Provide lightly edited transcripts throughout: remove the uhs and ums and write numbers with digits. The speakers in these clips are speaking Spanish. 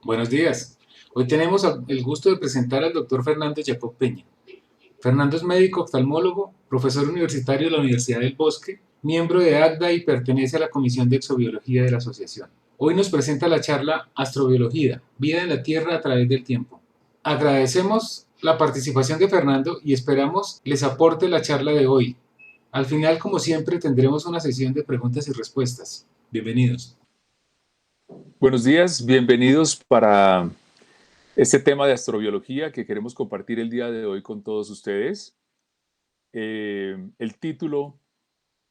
Buenos días. Hoy tenemos el gusto de presentar al doctor Fernando Jacob Peña. Fernando es médico oftalmólogo, profesor universitario de la Universidad del Bosque, miembro de ACDA y pertenece a la Comisión de Exobiología de la Asociación. Hoy nos presenta la charla Astrobiología, vida en la Tierra a través del tiempo. Agradecemos la participación de Fernando y esperamos les aporte la charla de hoy. Al final, como siempre, tendremos una sesión de preguntas y respuestas. Bienvenidos. Buenos días, bienvenidos para este tema de astrobiología que queremos compartir el día de hoy con todos ustedes. El título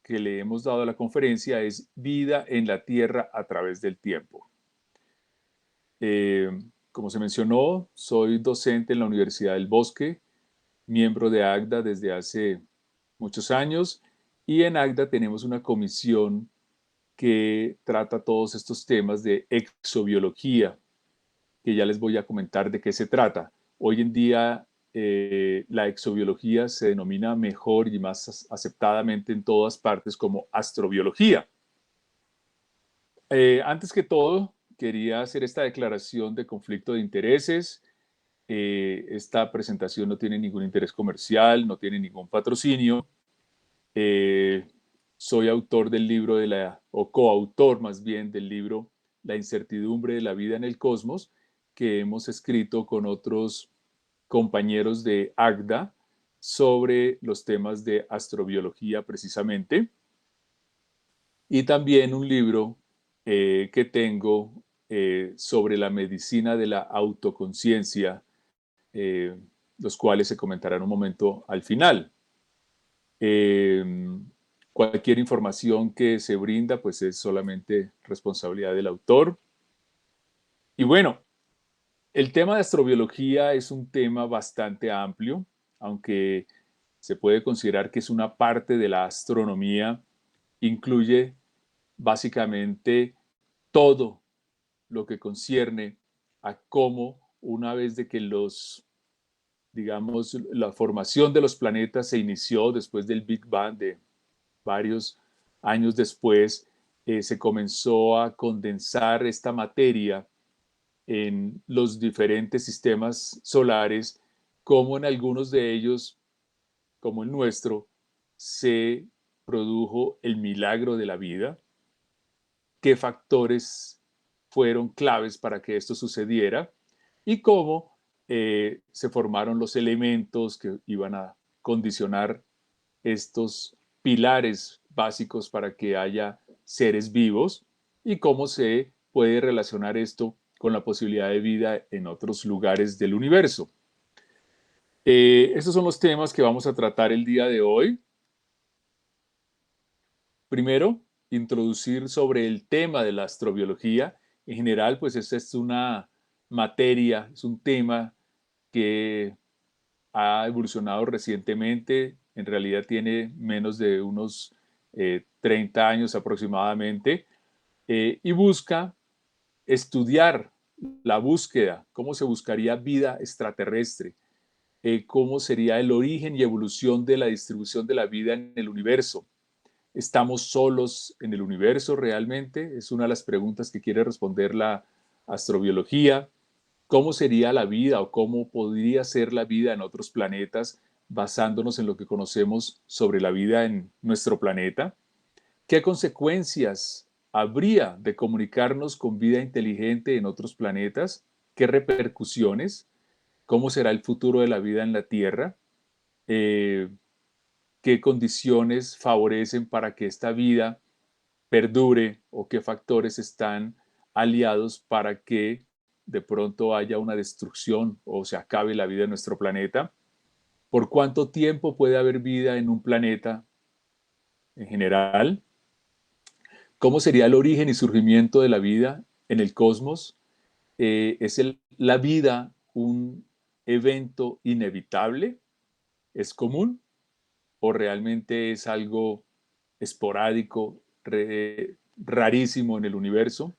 que le hemos dado a la conferencia es Vida en la Tierra a través del tiempo. Como se mencionó, soy docente en la Universidad del Bosque, miembro de ACDA desde hace muchos años, y en ACDA tenemos una comisión que trata todos estos temas de exobiología, que ya les voy a comentar de qué se trata. Hoy en día la exobiología se denomina mejor y más aceptadamente en todas partes como astrobiología. Antes que todo, quería hacer esta declaración de conflicto de intereses. Esta presentación no tiene ningún interés comercial, no tiene ningún patrocinio. Eh, Soy autor del libro o coautor más bien del libro La incertidumbre de la vida en el cosmos, que hemos escrito con otros compañeros de ACDA sobre los temas de astrobiología precisamente. Y también un libro que tengo sobre la medicina de la autoconciencia, eh, los cuales se comentarán un momento al final. Eh, Cualquier información que se brinda, pues es solamente responsabilidad del autor. Y bueno, el tema de astrobiología es un tema bastante amplio, aunque se puede considerar que es una parte de la astronomía, incluye básicamente todo lo que concierne a cómo una vez de que digamos, la formación de los planetas se inició después del Big Bang de varios años después, se comenzó a condensar esta materia en los diferentes sistemas solares, como en algunos de ellos, como el nuestro, se produjo el milagro de la vida, qué factores fueron claves para que esto sucediera y cómo se formaron los elementos que iban a condicionar estos pilares básicos para que haya seres vivos y cómo se puede relacionar esto con la posibilidad de vida en otros lugares del universo. Estos son los temas que vamos a tratar el día de hoy. Primero, introducir sobre el tema de la astrobiología. En general, pues esta es una materia, es un tema que ha evolucionado recientemente, en realidad tiene menos de unos 30 años aproximadamente, y busca estudiar la búsqueda, cómo se buscaría vida extraterrestre, cómo sería el origen y evolución de la distribución de la vida en el universo. ¿Estamos solos en el universo realmente? Es una de las preguntas que quiere responder la astrobiología. ¿Cómo sería la vida o cómo podría ser la vida en otros planetas basándonos en lo que conocemos sobre la vida en nuestro planeta? ¿Qué consecuencias habría de comunicarnos con vida inteligente en otros planetas? ¿Qué repercusiones? ¿Cómo será el futuro de la vida en la Tierra? Eh, ¿Qué condiciones favorecen para que esta vida perdure o qué factores están aliados para que de pronto haya una destrucción o se acabe la vida en nuestro planeta? ¿Por cuánto tiempo puede haber vida en un planeta en general? ¿Cómo sería el origen y surgimiento de la vida en el cosmos? ¿Es la vida un evento inevitable? ¿Es común? ¿O realmente es algo esporádico, rarísimo en el universo?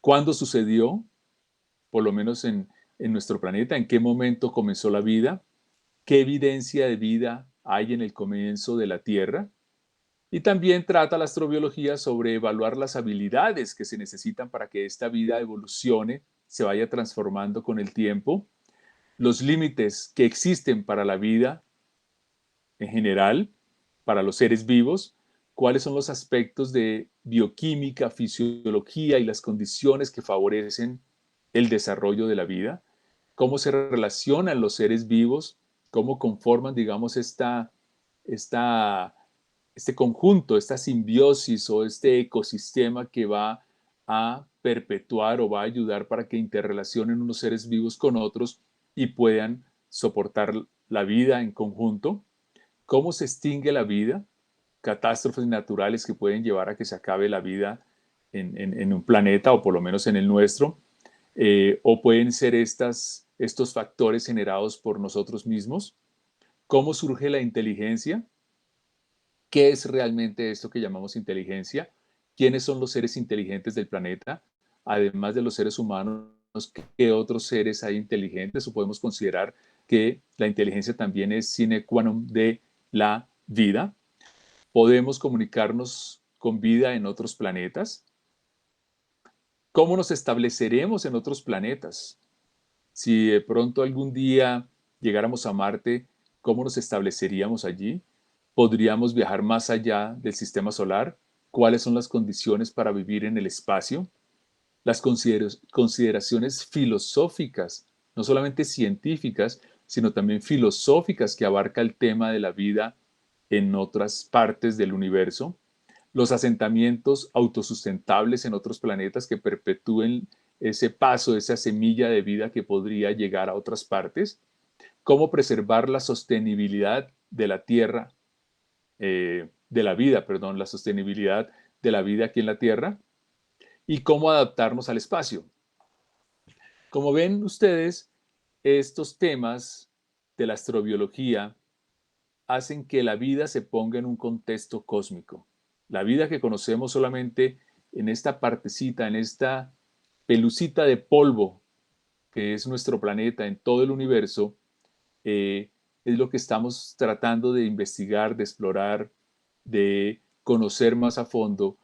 ¿Cuándo sucedió? Por lo menos en nuestro planeta. ¿En qué momento comenzó la vida? ¿Qué evidencia de vida hay en el comienzo de la Tierra? Y también trata la astrobiología sobre evaluar las habilidades que se necesitan para que esta vida evolucione se vaya transformando con el tiempo, los límites que existen para la vida en general, para los seres vivos, cuáles son los aspectos de bioquímica, fisiología y las condiciones que favorecen el desarrollo de la vida, cómo se relacionan los seres vivos, cómo conforman, digamos, esta, este conjunto, esta simbiosis o este ecosistema que va a perpetuar o va a ayudar para que interrelacionen unos seres vivos con otros y puedan soportar la vida en conjunto. ¿Cómo se extingue la vida? Catástrofes naturales que pueden llevar a que se acabe la vida en un planeta o por lo menos en el nuestro. O pueden ser estos factores generados por nosotros mismos. ¿Cómo surge la inteligencia? ¿Qué es realmente esto que llamamos inteligencia? ¿Quiénes son los seres inteligentes del planeta? Además de los seres humanos, ¿qué otros seres hay inteligentes? O podemos considerar que la inteligencia también es sine qua non de la vida. ¿Podemos comunicarnos con vida en otros planetas? ¿Cómo nos estableceremos en otros planetas? Si de pronto algún día llegáramos a Marte, ¿cómo nos estableceríamos allí? ¿Podríamos viajar más allá del sistema solar? ¿Cuáles son las condiciones para vivir en el espacio? Las consideraciones filosóficas, no solamente científicas, sino también filosóficas que abarca el tema de la vida en otras partes del universo, los asentamientos autosustentables en otros planetas que perpetúen ese paso, esa semilla de vida que podría llegar a otras partes, cómo preservar la sostenibilidad de la Tierra, de la vida, perdón, la sostenibilidad de la vida aquí en la Tierra y cómo adaptarnos al espacio. Como ven ustedes, estos temas de la astrobiología hacen que la vida se ponga en un contexto cósmico. La vida que conocemos solamente en esta partecita, en esta pelucita de polvo que es nuestro planeta en todo el universo, es lo que estamos tratando de investigar, de explorar, de conocer más a fondo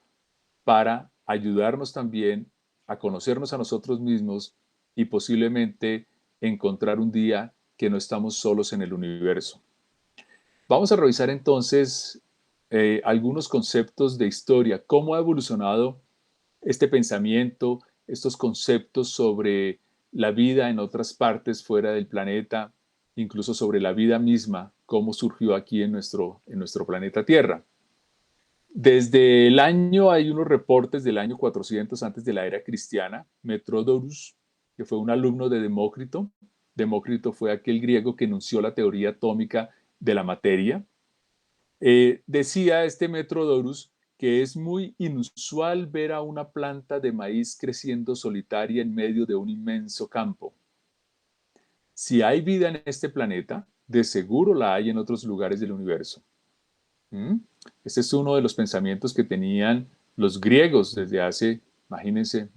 para ayudarnos también a conocernos a nosotros mismos y posiblemente encontrar un día que no estamos solos en el universo. Vamos a revisar entonces algunos conceptos de historia, cómo ha evolucionado este pensamiento, estos conceptos sobre la vida en otras partes fuera del planeta, incluso sobre la vida misma, cómo surgió aquí en nuestro planeta Tierra. Desde el año, hay unos reportes del año 400 antes de la era cristiana, Metrodorus, que fue un alumno de Demócrito. Demócrito fue aquel griego que enunció la teoría atómica de la materia. Decía este Metrodorus que es muy inusual ver a una planta de maíz creciendo solitaria en medio de un inmenso campo. Si hay vida en este planeta, de seguro la hay en otros lugares del universo. Este es uno de los pensamientos que tenían los griegos desde hace, imagínense,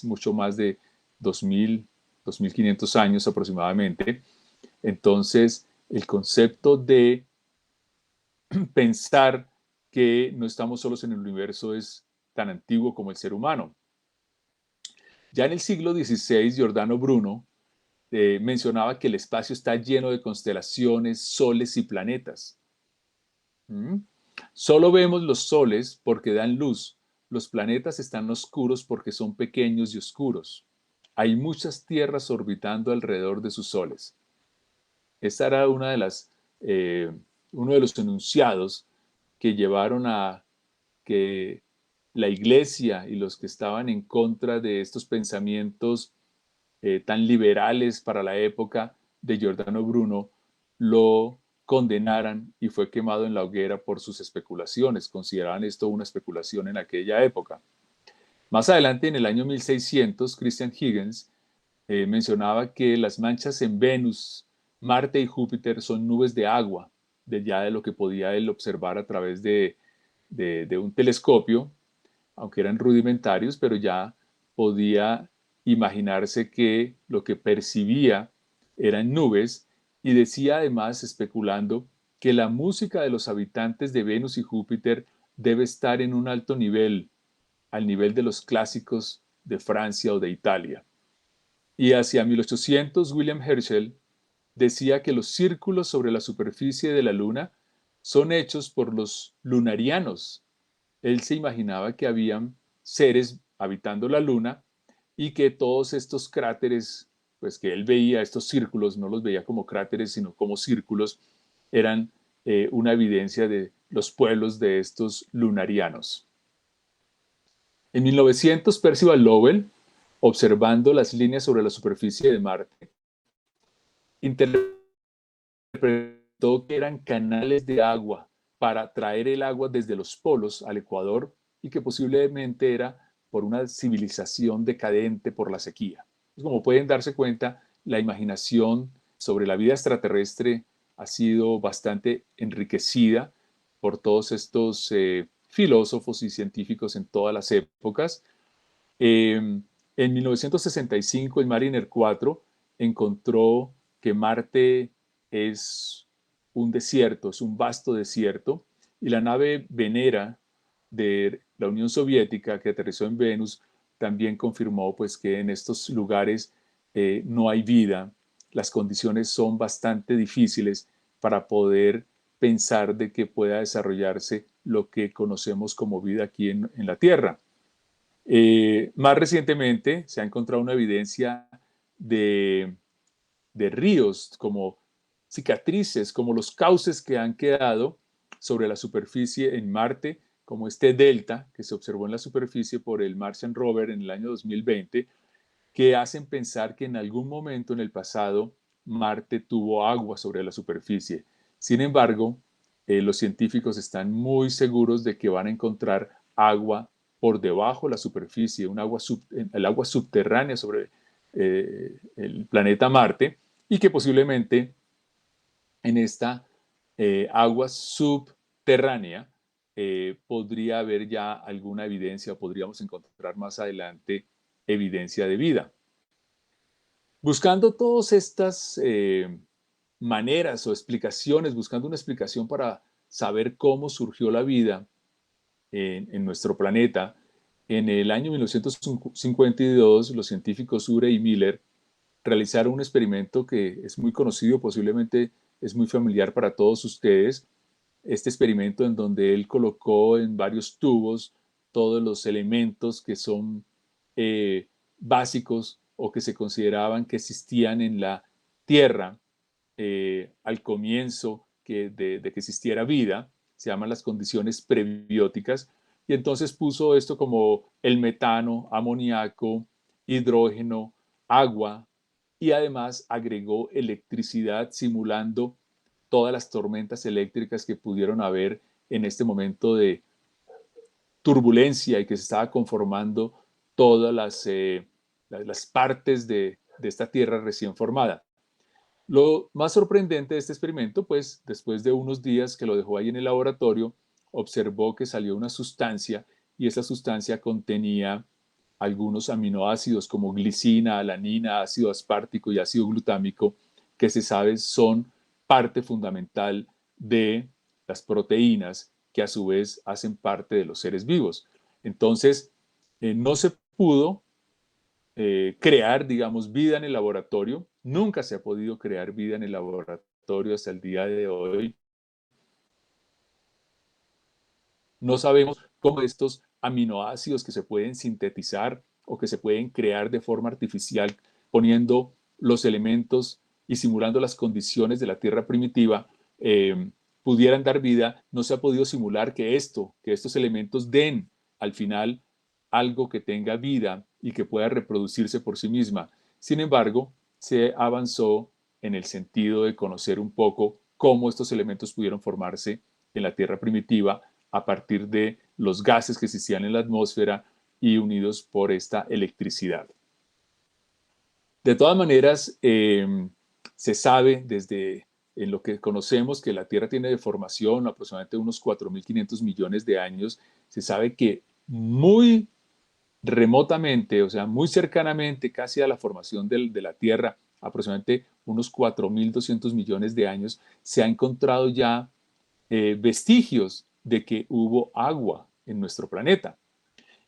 mucho más de 2000, 2500 años aproximadamente. Entonces, el concepto de pensar que no estamos solos en el universo es tan antiguo como el ser humano. Ya en el siglo XVI, Giordano Bruno mencionaba que el espacio está lleno de constelaciones, soles y planetas. Solo vemos los soles porque dan luz. Los planetas están oscuros porque son pequeños y oscuros. Hay muchas tierras orbitando alrededor de sus soles. Esta era uno de los enunciados que llevaron a que la iglesia y los que estaban en contra de estos pensamientos tan liberales para la época de Giordano Bruno lo condenaran y fue quemado en la hoguera por sus especulaciones. Consideraban esto una especulación en aquella época. Más adelante, en el año 1600, Christian Huygens mencionaba que las manchas en Venus, Marte y Júpiter son nubes de agua, de lo que podía él observar a través de un telescopio, aunque eran rudimentarios, pero ya podía imaginarse que lo que percibía eran nubes y decía además, especulando, que la música de los habitantes de Venus y Júpiter debe estar en un alto nivel, al nivel de los clásicos de Francia o de Italia. Y hacia 1800, William Herschel decía que los círculos sobre la superficie de la Luna son hechos por los lunarianos. Él se imaginaba que habían seres habitando la Luna y que todos estos cráteres, pues que él veía, estos círculos, no los veía como cráteres, sino como círculos, eran una evidencia de los pueblos de estos lunarianos. En 1900, Percival Lowell, observando las líneas sobre la superficie de Marte, interpretó que eran canales de agua para traer el agua desde los polos al Ecuador y que posiblemente era por una civilización decadente por la sequía. Como pueden darse cuenta, la imaginación sobre la vida extraterrestre ha sido bastante enriquecida por todos estos filósofos y científicos en todas las épocas. En 1965, el Mariner 4 encontró que Marte es un desierto, es un vasto desierto, y la nave Venera de la Unión Soviética que aterrizó en Venus también confirmó pues, que en estos lugares no hay vida, las condiciones son bastante difíciles para poder pensar de que pueda desarrollarse lo que conocemos como vida aquí en la Tierra. Más recientemente se ha encontrado una evidencia de, de ríos como cicatrices, como los cauces que han quedado sobre la superficie en Marte, como este delta que se observó en la superficie por el Martian Rover en el año 2020, que hacen pensar que en algún momento en el pasado Marte tuvo agua sobre la superficie. Sin embargo, los científicos están muy seguros de que van a encontrar agua por debajo de la superficie, el agua subterránea sobre el planeta Marte, y que posiblemente en esta agua subterránea podría haber ya alguna evidencia, o podríamos encontrar más adelante evidencia de vida. Buscando todas estas maneras o explicaciones, buscando una explicación para saber cómo surgió la vida en nuestro planeta, en el año 1952 los científicos Urey y Miller realizaron un experimento que es muy conocido, posiblemente es muy familiar para todos ustedes. Este experimento en donde él colocó en varios tubos todos los elementos que son básicos o que se consideraban que existían en la Tierra al comienzo de que existiera vida, se llaman las condiciones prebióticas, y entonces puso esto como el metano, amoníaco, hidrógeno, agua, y además agregó electricidad simulando todas las tormentas eléctricas que pudieron haber en este momento de turbulencia y que se estaba conformando todas las partes de esta Tierra recién formada. Lo más sorprendente de este experimento, pues después de unos días que lo dejó ahí en el laboratorio, observó que salió una sustancia y esa sustancia contenía algunos aminoácidos como glicina, alanina, ácido aspartico y ácido glutámico, que se sabe son parte fundamental de las proteínas que a su vez hacen parte de los seres vivos. Entonces, no se pudo crear, digamos, vida en el laboratorio. Nunca se ha podido crear vida en el laboratorio hasta el día de hoy. No sabemos cómo estos aminoácidos que se pueden sintetizar o que se pueden crear de forma artificial poniendo los elementos y simulando las condiciones de la Tierra primitiva pudieran dar vida. No se ha podido simular que estos elementos den al final algo que tenga vida y que pueda reproducirse por sí misma. Sin embargo, se avanzó en el sentido de conocer un poco cómo estos elementos pudieron formarse en la Tierra primitiva a partir de los gases que existían en la atmósfera y unidos por esta electricidad. De todas maneras, se sabe desde en lo que conocemos que la Tierra tiene de formación aproximadamente unos 4.500 millones de años. Se sabe que muy remotamente, o sea, muy cercanamente, casi a la formación de la Tierra, aproximadamente unos 4.200 millones de años, se ha encontrado ya vestigios de que hubo agua en nuestro planeta.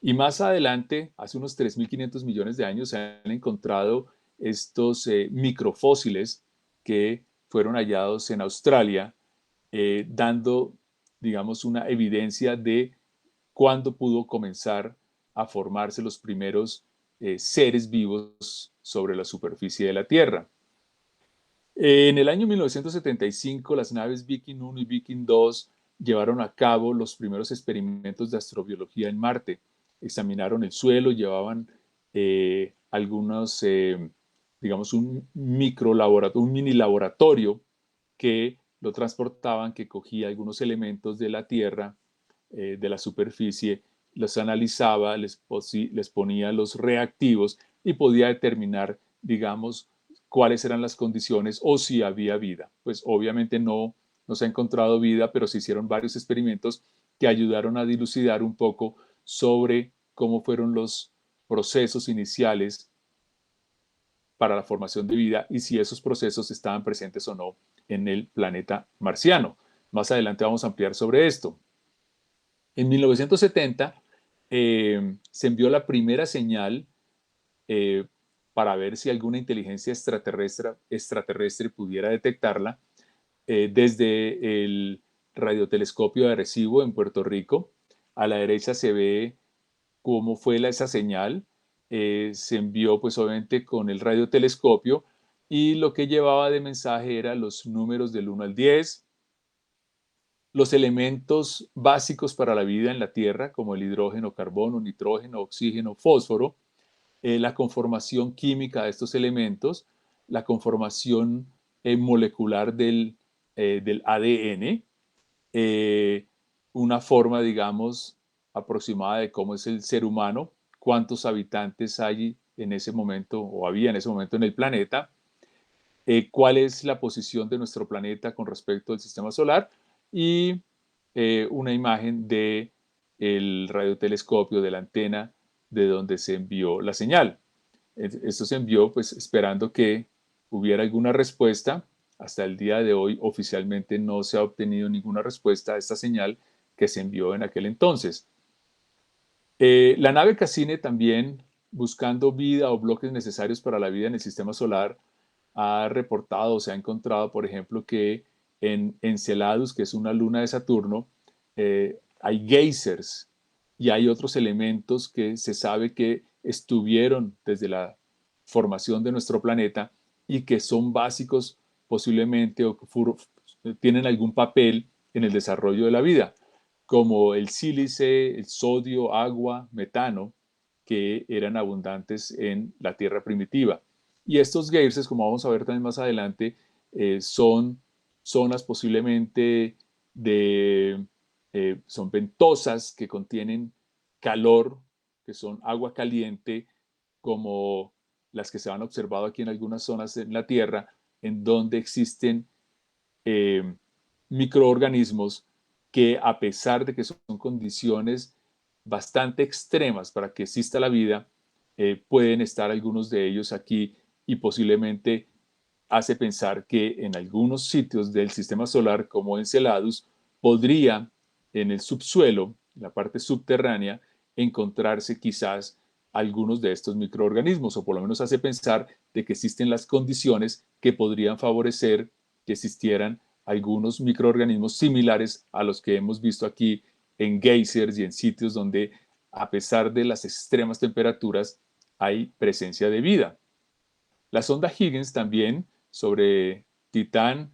Y más adelante, hace unos 3.500 millones de años, se han encontrado estos microfósiles que fueron hallados en Australia, dando, digamos, una evidencia de cuándo pudo comenzar a formarse los primeros seres vivos sobre la superficie de la Tierra. En el año 1975, las naves Viking 1 y Viking 2 llevaron a cabo los primeros experimentos de astrobiología en Marte. Examinaron el suelo, llevaban algunos, digamos, un microlaboratorio, un mini laboratorio que lo transportaban, que cogía algunos elementos de la Tierra, de la superficie, los analizaba, les ponía los reactivos y podía determinar, digamos, cuáles eran las condiciones o si había vida. Pues obviamente no se ha encontrado vida, pero se hicieron varios experimentos que ayudaron a dilucidar un poco sobre cómo fueron los procesos iniciales para la formación de vida y si esos procesos estaban presentes o no en el planeta marciano. Más adelante vamos a ampliar sobre esto. En 1970 se envió la primera señal eh, para ver si alguna inteligencia extraterrestre pudiera detectarla desde el radiotelescopio de Arecibo en Puerto Rico. A la derecha se ve cómo fue esa señal. Se envió pues obviamente con el radiotelescopio y lo que llevaba de mensaje era los números del 1 al 10, los elementos básicos para la vida en la Tierra, como el hidrógeno, carbono, nitrógeno, oxígeno, fósforo, la conformación química de estos elementos, la conformación molecular del ADN, eh, una forma, digamos, aproximada de cómo es el ser humano, cuántos habitantes hay en ese momento o había en ese momento en el planeta, cuál es la posición de nuestro planeta con respecto al sistema solar y una imagen de el radiotelescopio, de la antena de donde se envió la señal. Esto se envió pues esperando que hubiera alguna respuesta. Hasta el día de hoy oficialmente no se ha obtenido ninguna respuesta a esta señal que se envió en aquel entonces. La nave Cassini también, buscando vida o bloques necesarios para la vida en el sistema solar, ha reportado, se ha encontrado, por ejemplo, que en Enceladus, que es una luna de Saturno, hay geysers y hay otros elementos que se sabe que estuvieron desde la formación de nuestro planeta y que son básicos posiblemente o que tienen algún papel en el desarrollo de la vida, como el sílice, el sodio, agua, metano, que eran abundantes en la Tierra primitiva. Y estos geysers, como vamos a ver también más adelante, son zonas posiblemente son ventosas que contienen calor, que son agua caliente, como las que se han observado aquí en algunas zonas en la Tierra, en donde existen eh, microorganismos que, a pesar de que son condiciones bastante extremas para que exista la vida, pueden estar algunos de ellos aquí y posiblemente hace pensar que en algunos sitios del sistema solar, como Enceladus, podría en el subsuelo, en la parte subterránea, encontrarse quizás algunos de estos microorganismos, o por lo menos hace pensar de que existen las condiciones que podrían favorecer que existieran algunos microorganismos similares a los que hemos visto aquí en geysers y en sitios donde, a pesar de las extremas temperaturas, hay presencia de vida. La sonda Higgins también sobre Titán,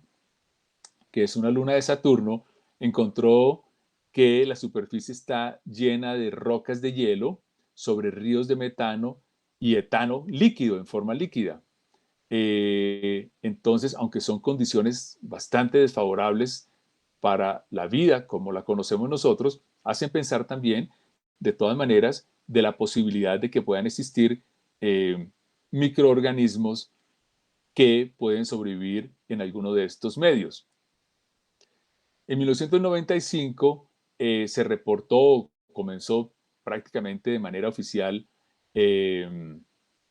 que es una luna de Saturno, encontró que la superficie está llena de rocas de hielo sobre ríos de metano y etano líquido, en forma líquida. Entonces, aunque son condiciones bastante desfavorables para la vida como la conocemos nosotros, hacen pensar también, de todas maneras, de la posibilidad de que puedan existir microorganismos que pueden sobrevivir en alguno de estos medios. En 1995 se reportó, comenzó prácticamente de manera oficial, el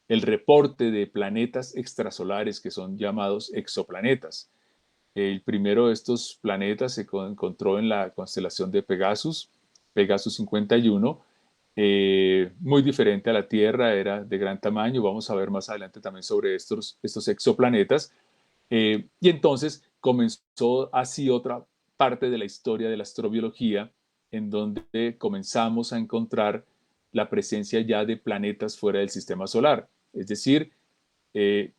reporte de planetas extrasolares que son llamados exoplanetas. El primero de estos planetas se encontró en la constelación de Pegasus, Pegasus 51, muy diferente a la Tierra, era de gran tamaño. Vamos a ver más adelante también sobre estos exoplanetas. Y entonces comenzó así otra parte de la historia de la astrobiología, en donde comenzamos a encontrar la presencia ya de planetas fuera del sistema solar. Es decir, eh,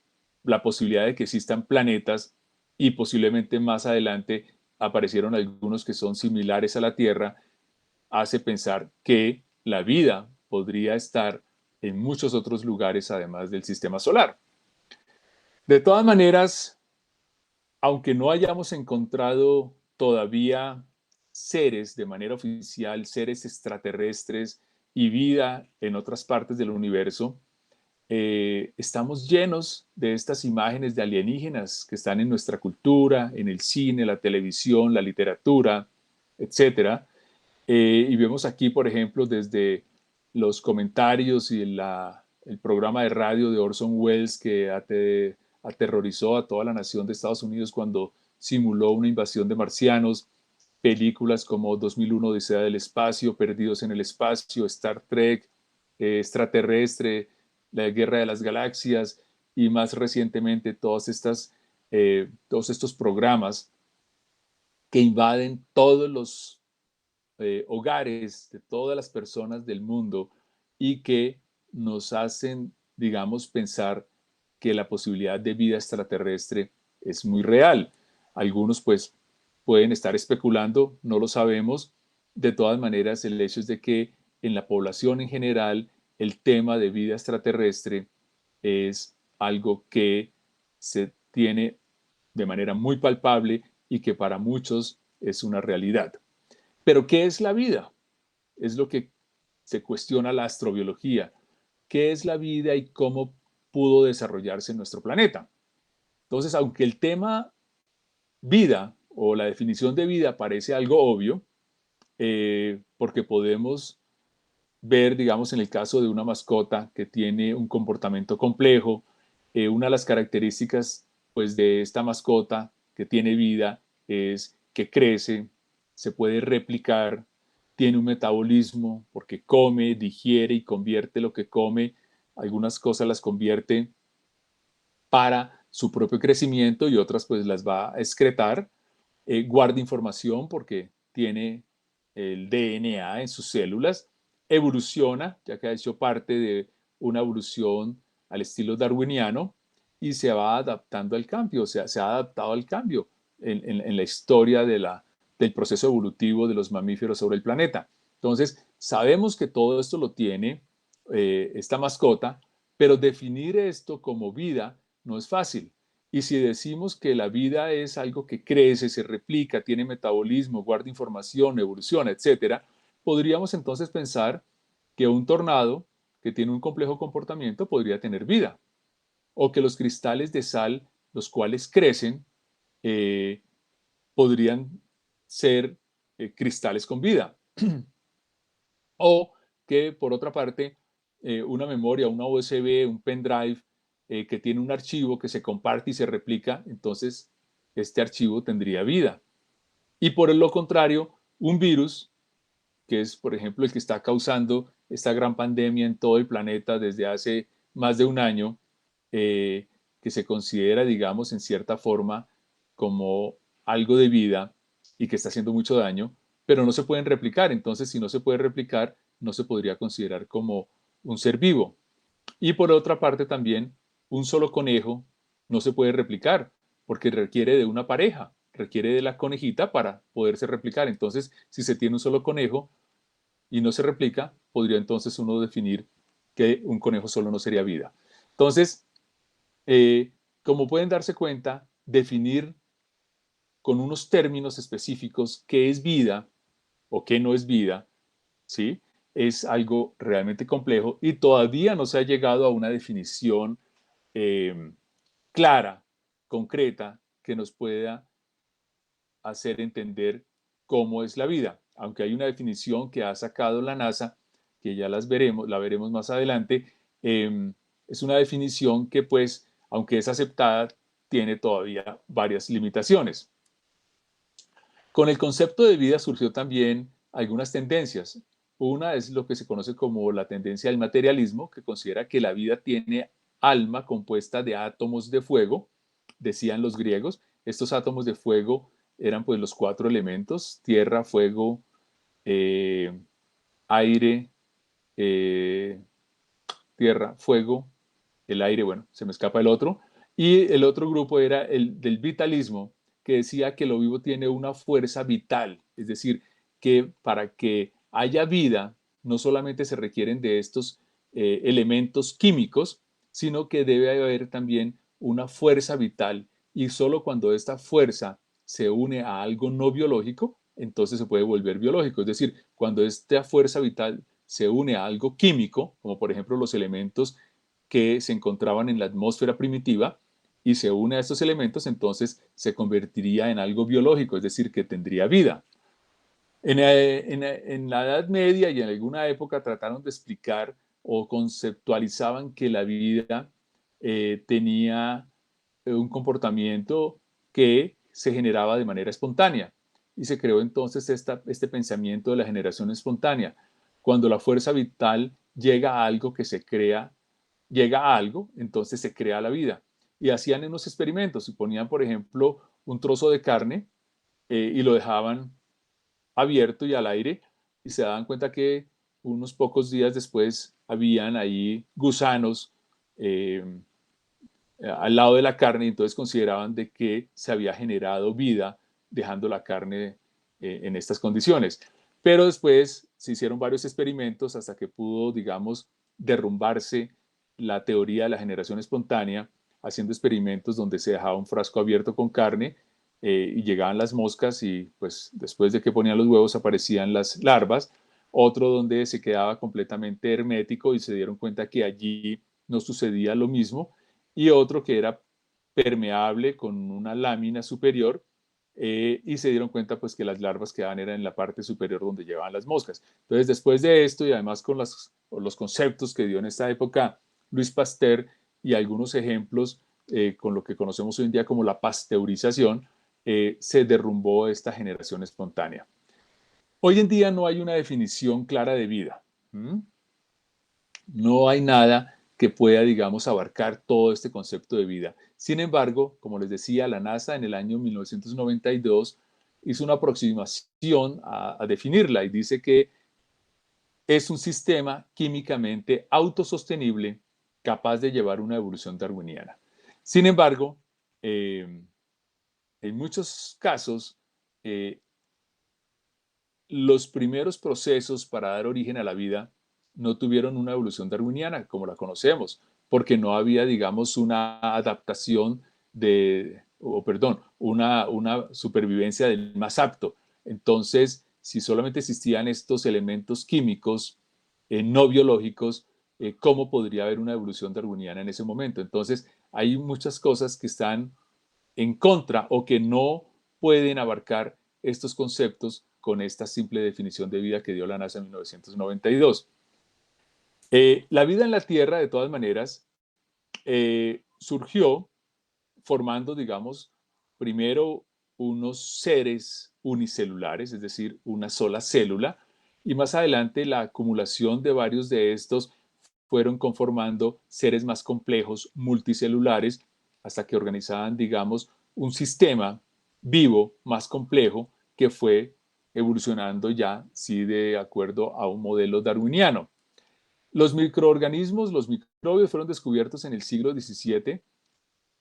la posibilidad de que existan planetas y posiblemente más adelante aparecieron algunos que son similares a la Tierra, hace pensar que la vida podría estar en muchos otros lugares además del sistema solar. De todas maneras, aunque no hayamos encontrado todavía seres de manera oficial, seres extraterrestres y vida en otras partes del universo, estamos llenos de estas imágenes de alienígenas que están en nuestra cultura, en el cine, la televisión, la literatura, etcétera. Y vemos aquí, por ejemplo, desde los comentarios y el programa de radio de Orson Welles que aterrorizó a toda la nación de Estados Unidos cuando simuló una invasión de marcianos, películas como 2001 Odisea del Espacio, Perdidos en el Espacio, Star Trek, Extraterrestre, La Guerra de las Galaxias y más recientemente todos estos programas que invaden todos los hogares de todas las personas del mundo y que nos hacen, digamos, pensar que la posibilidad de vida extraterrestre es muy real. Algunos pues pueden estar especulando, no lo sabemos. De todas maneras, el hecho es de que en la población en general el tema de vida extraterrestre es algo que se tiene de manera muy palpable y que para muchos es una realidad. Pero ¿qué es la vida? Es lo que se cuestiona la astrobiología. ¿Qué es la vida y cómo pudo desarrollarse en nuestro planeta? Entonces, aunque el tema vida o la definición de vida parece algo obvio, porque podemos ver, digamos, en el caso de una mascota que tiene un comportamiento complejo, una de las características pues, de esta mascota que tiene vida es que crece, se puede replicar, tiene un metabolismo porque come, digiere y convierte lo que come, algunas cosas las convierte para su propio crecimiento y otras pues las va a excretar, guarda información porque tiene el DNA en sus células, evoluciona, ya que ha hecho parte de una evolución al estilo darwiniano y se va adaptando al cambio, o sea, se ha adaptado al cambio en la historia del proceso evolutivo de los mamíferos sobre el planeta. Entonces, sabemos que todo esto lo tiene esta mascota, pero definir esto como vida no es fácil. Y si decimos que la vida es algo que crece, se replica, tiene metabolismo, guarda información, evoluciona, etcétera, podríamos entonces pensar que un tornado que tiene un complejo comportamiento podría tener vida, o que los cristales de sal, los cuales crecen, eh, podrían ser cristales con vida, o que por otra parte una memoria, una USB, un pendrive que tiene un archivo que se comparte y se replica, entonces este archivo tendría vida. Y por lo contrario, un virus, que es por ejemplo el que está causando esta gran pandemia en todo el planeta desde hace más de un año, eh, que se considera, digamos, en cierta forma como algo de vida y que está haciendo mucho daño, pero no se pueden replicar. Entonces, si no se puede replicar, no se podría considerar como un ser vivo. Y por otra parte también, un solo conejo no se puede replicar porque requiere de una pareja, requiere de la conejita para poderse replicar. Entonces, si se tiene un solo conejo y no se replica, podría entonces uno definir que un conejo solo no sería vida. Entonces, como pueden darse cuenta, definir con unos términos específicos qué es vida o qué no es vida, ¿sí? Es algo realmente complejo y todavía no se ha llegado a una definición eh, clara, concreta, que nos pueda hacer entender cómo es la vida. Aunque hay una definición que ha sacado la NASA, que ya la veremos más adelante, es una definición que pues, aunque es aceptada, tiene todavía varias limitaciones. Con el concepto de vida surgió también algunas tendencias. Una es lo que se conoce como la tendencia al materialismo, que considera que la vida tiene alma compuesta de átomos de fuego, decían los griegos. Estos átomos de fuego eran pues los cuatro elementos: tierra, fuego, eh, aire, eh, tierra, fuego, el aire, bueno, se me escapa el otro. Y el otro grupo era el del vitalismo, que decía que lo vivo tiene una fuerza vital, es decir, que para que haya vida no solamente se requieren de estos elementos químicos, sino que debe haber también una fuerza vital, y solo cuando esta fuerza se une a algo no biológico, entonces se puede volver biológico. Es decir, cuando esta fuerza vital se une a algo químico, como por ejemplo los elementos que se encontraban en la atmósfera primitiva, y se une a estos elementos, entonces se convertiría en algo biológico, es decir, que tendría vida. En la Edad Media y en alguna época trataron de explicar o conceptualizaban que la vida tenía un comportamiento que se generaba de manera espontánea, y se creó entonces este pensamiento de la generación espontánea. Cuando la fuerza vital llega a algo que se crea, llega a algo, entonces se crea la vida. Y hacían unos experimentos y ponían, por ejemplo, un trozo de carne y lo dejaban abierto y al aire, y se daban cuenta que unos pocos días después habían ahí gusanos eh, al lado de la carne, y entonces consideraban de que se había generado vida dejando la carne en estas condiciones. Pero después se hicieron varios experimentos hasta que pudo, digamos, derrumbarse la teoría de la generación espontánea, haciendo experimentos donde se dejaba un frasco abierto con carne y llegaban las moscas, y pues después de que ponían los huevos aparecían las larvas. Otro donde se quedaba completamente hermético y se dieron cuenta que allí no sucedía lo mismo, y otro que era permeable con una lámina superior, y se dieron cuenta pues que las larvas quedaban era en la parte superior donde llevaban las moscas. Entonces, después de esto, y además con los conceptos que dio en esta época Luis Pasteur y algunos ejemplos con lo que conocemos hoy en día como la pasteurización, se derrumbó esta generación espontánea. Hoy en día no hay una definición clara de vida. ¿Mm? No hay nada que pueda, digamos, abarcar todo este concepto de vida. Sin embargo, como les decía, la NASA en el año 1992 hizo una aproximación a definirla, y dice que es un sistema químicamente autosostenible capaz de llevar una evolución darwiniana. Sin embargo, en muchos casos, eh, los primeros procesos para dar origen a la vida no tuvieron una evolución darwiniana como la conocemos, porque no había, digamos, una adaptación una supervivencia del más apto. Entonces, si solamente existían estos elementos químicos no biológicos, ¿cómo podría haber una evolución darwiniana en ese momento? Entonces, hay muchas cosas que están en contra o que no pueden abarcar estos conceptos con esta simple definición de vida que dio la NASA en 1992. La vida en la Tierra, de todas maneras, surgió formando, digamos, primero unos seres unicelulares, es decir, una sola célula, y más adelante la acumulación de varios de estos fueron conformando seres más complejos, multicelulares, hasta que organizaban, digamos, un sistema vivo más complejo que fue evolucionando ya, sí, de acuerdo a un modelo darwiniano. Los microorganismos, los microbios, fueron descubiertos en el siglo XVII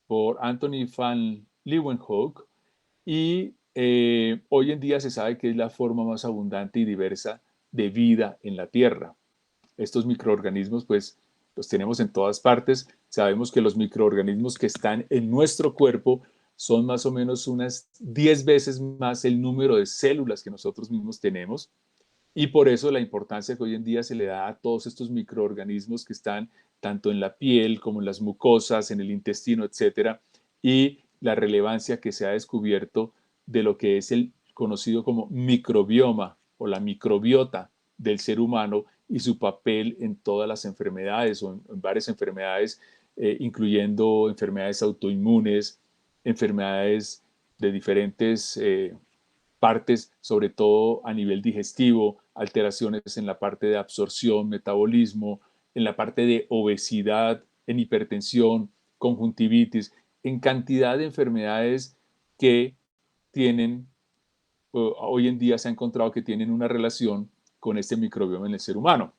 por Anthony van Leeuwenhoek, y hoy en día se sabe que es la forma más abundante y diversa de vida en la Tierra. Estos microorganismos pues los tenemos en todas partes. Sabemos que los microorganismos que están en nuestro cuerpo son más o menos unas 10 veces más el número de células que nosotros mismos tenemos, y por eso la importancia que hoy en día se le da a todos estos microorganismos que están tanto en la piel como en las mucosas, en el intestino, etcétera, y la relevancia que se ha descubierto de lo que es el conocido como microbioma o la microbiota del ser humano, y su papel en todas las enfermedades o en varias enfermedades, incluyendo enfermedades autoinmunes, enfermedades de diferentes partes, sobre todo a nivel digestivo, alteraciones en la parte de absorción, metabolismo, en la parte de obesidad, en hipertensión, conjuntivitis, en cantidad de enfermedades que tienen, hoy en día se ha encontrado que tienen una relación con este microbioma en el ser humano.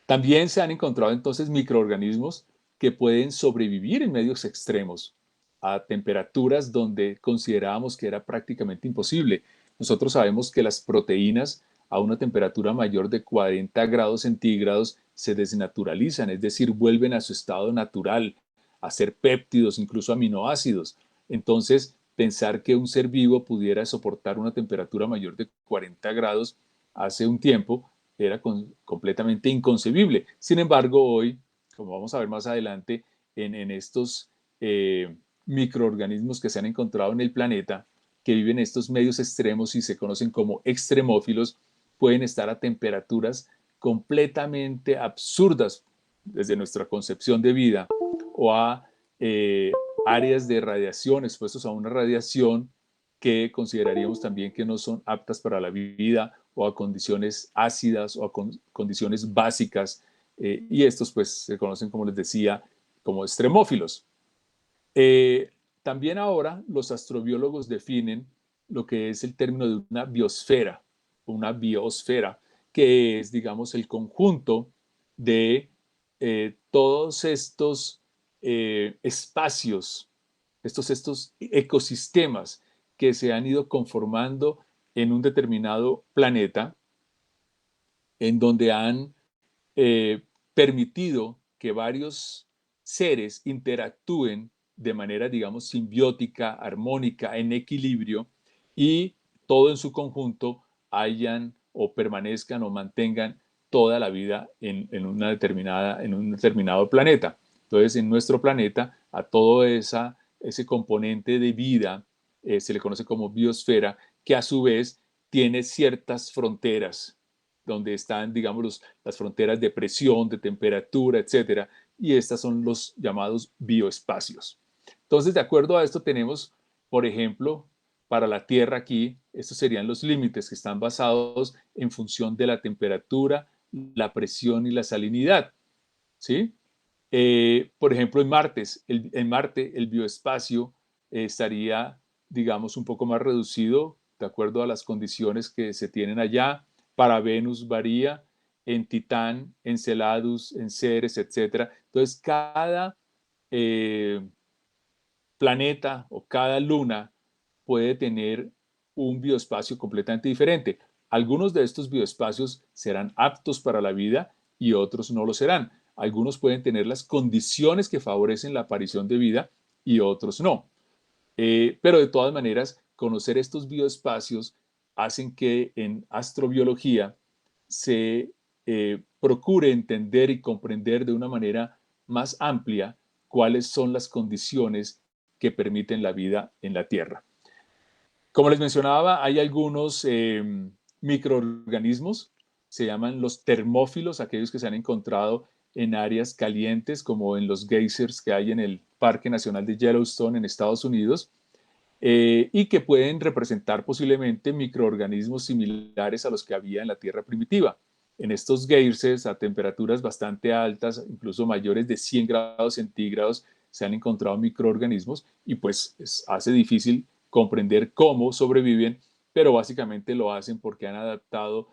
También se han encontrado entonces microorganismos que pueden sobrevivir en medios extremos, a temperaturas donde considerábamos que era prácticamente imposible. Nosotros sabemos que las proteínas a una temperatura mayor de 40 grados centígrados se desnaturalizan, es decir, vuelven a su estado natural, a ser péptidos, incluso aminoácidos. Entonces, pensar que un ser vivo pudiera soportar una temperatura mayor de 40 grados hace un tiempo era completamente inconcebible. Sin embargo, hoy, como vamos a ver más adelante, en estos microorganismos que se han encontrado en el planeta, que viven en estos medios extremos y se conocen como extremófilos, pueden estar a temperaturas completamente absurdas desde nuestra concepción de vida o a áreas de radiación, expuestos a una radiación que consideraríamos también que no son aptas para la vida o a condiciones ácidas o a condiciones básicas. Y estos pues se conocen, como les decía, como extremófilos. También ahora los astrobiólogos definen lo que es el término de una biosfera, que es, digamos, el conjunto de todos estos espacios, estos ecosistemas que se han ido conformando en un determinado planeta, en donde han eh, permitido que varios seres interactúen de manera, digamos, simbiótica, armónica, en equilibrio, y todo en su conjunto hayan o permanezcan o mantengan toda la vida en un determinado planeta. Entonces, en nuestro planeta, a todo ese componente de vida se le conoce como biosfera, que a su vez tiene ciertas fronteras donde están, digamos, las fronteras de presión, de temperatura, etcétera, y estas son los llamados bioespacios. Entonces, de acuerdo a esto, tenemos, por ejemplo, para la Tierra aquí, estos serían los límites que están basados en función de la temperatura, la presión y la salinidad, ¿sí? Por ejemplo, en Marte el bioespacio estaría, digamos, un poco más reducido de acuerdo a las condiciones que se tienen allá. Para Venus varía, en Titán, en Celadus, en Ceres, etc. Entonces, cada eh, planeta o cada luna puede tener un bioespacio completamente diferente. Algunos de estos bioespacios serán aptos para la vida y otros no lo serán. Algunos pueden tener las condiciones que favorecen la aparición de vida y otros no. Pero de todas maneras, conocer estos bioespacios hacen que en astrobiología se procure entender y comprender de una manera más amplia cuáles son las condiciones que permiten la vida en la Tierra. Como les mencionaba, hay algunos microorganismos, se llaman los termófilos, aquellos que se han encontrado en áreas calientes, como en los geysers que hay en el Parque Nacional de Yellowstone en Estados Unidos, y que pueden representar posiblemente microorganismos similares a los que había en la Tierra primitiva. En estos geysers, a temperaturas bastante altas, incluso mayores de 100 grados centígrados, se han encontrado microorganismos y pues hace difícil comprender cómo sobreviven, pero básicamente lo hacen porque han adaptado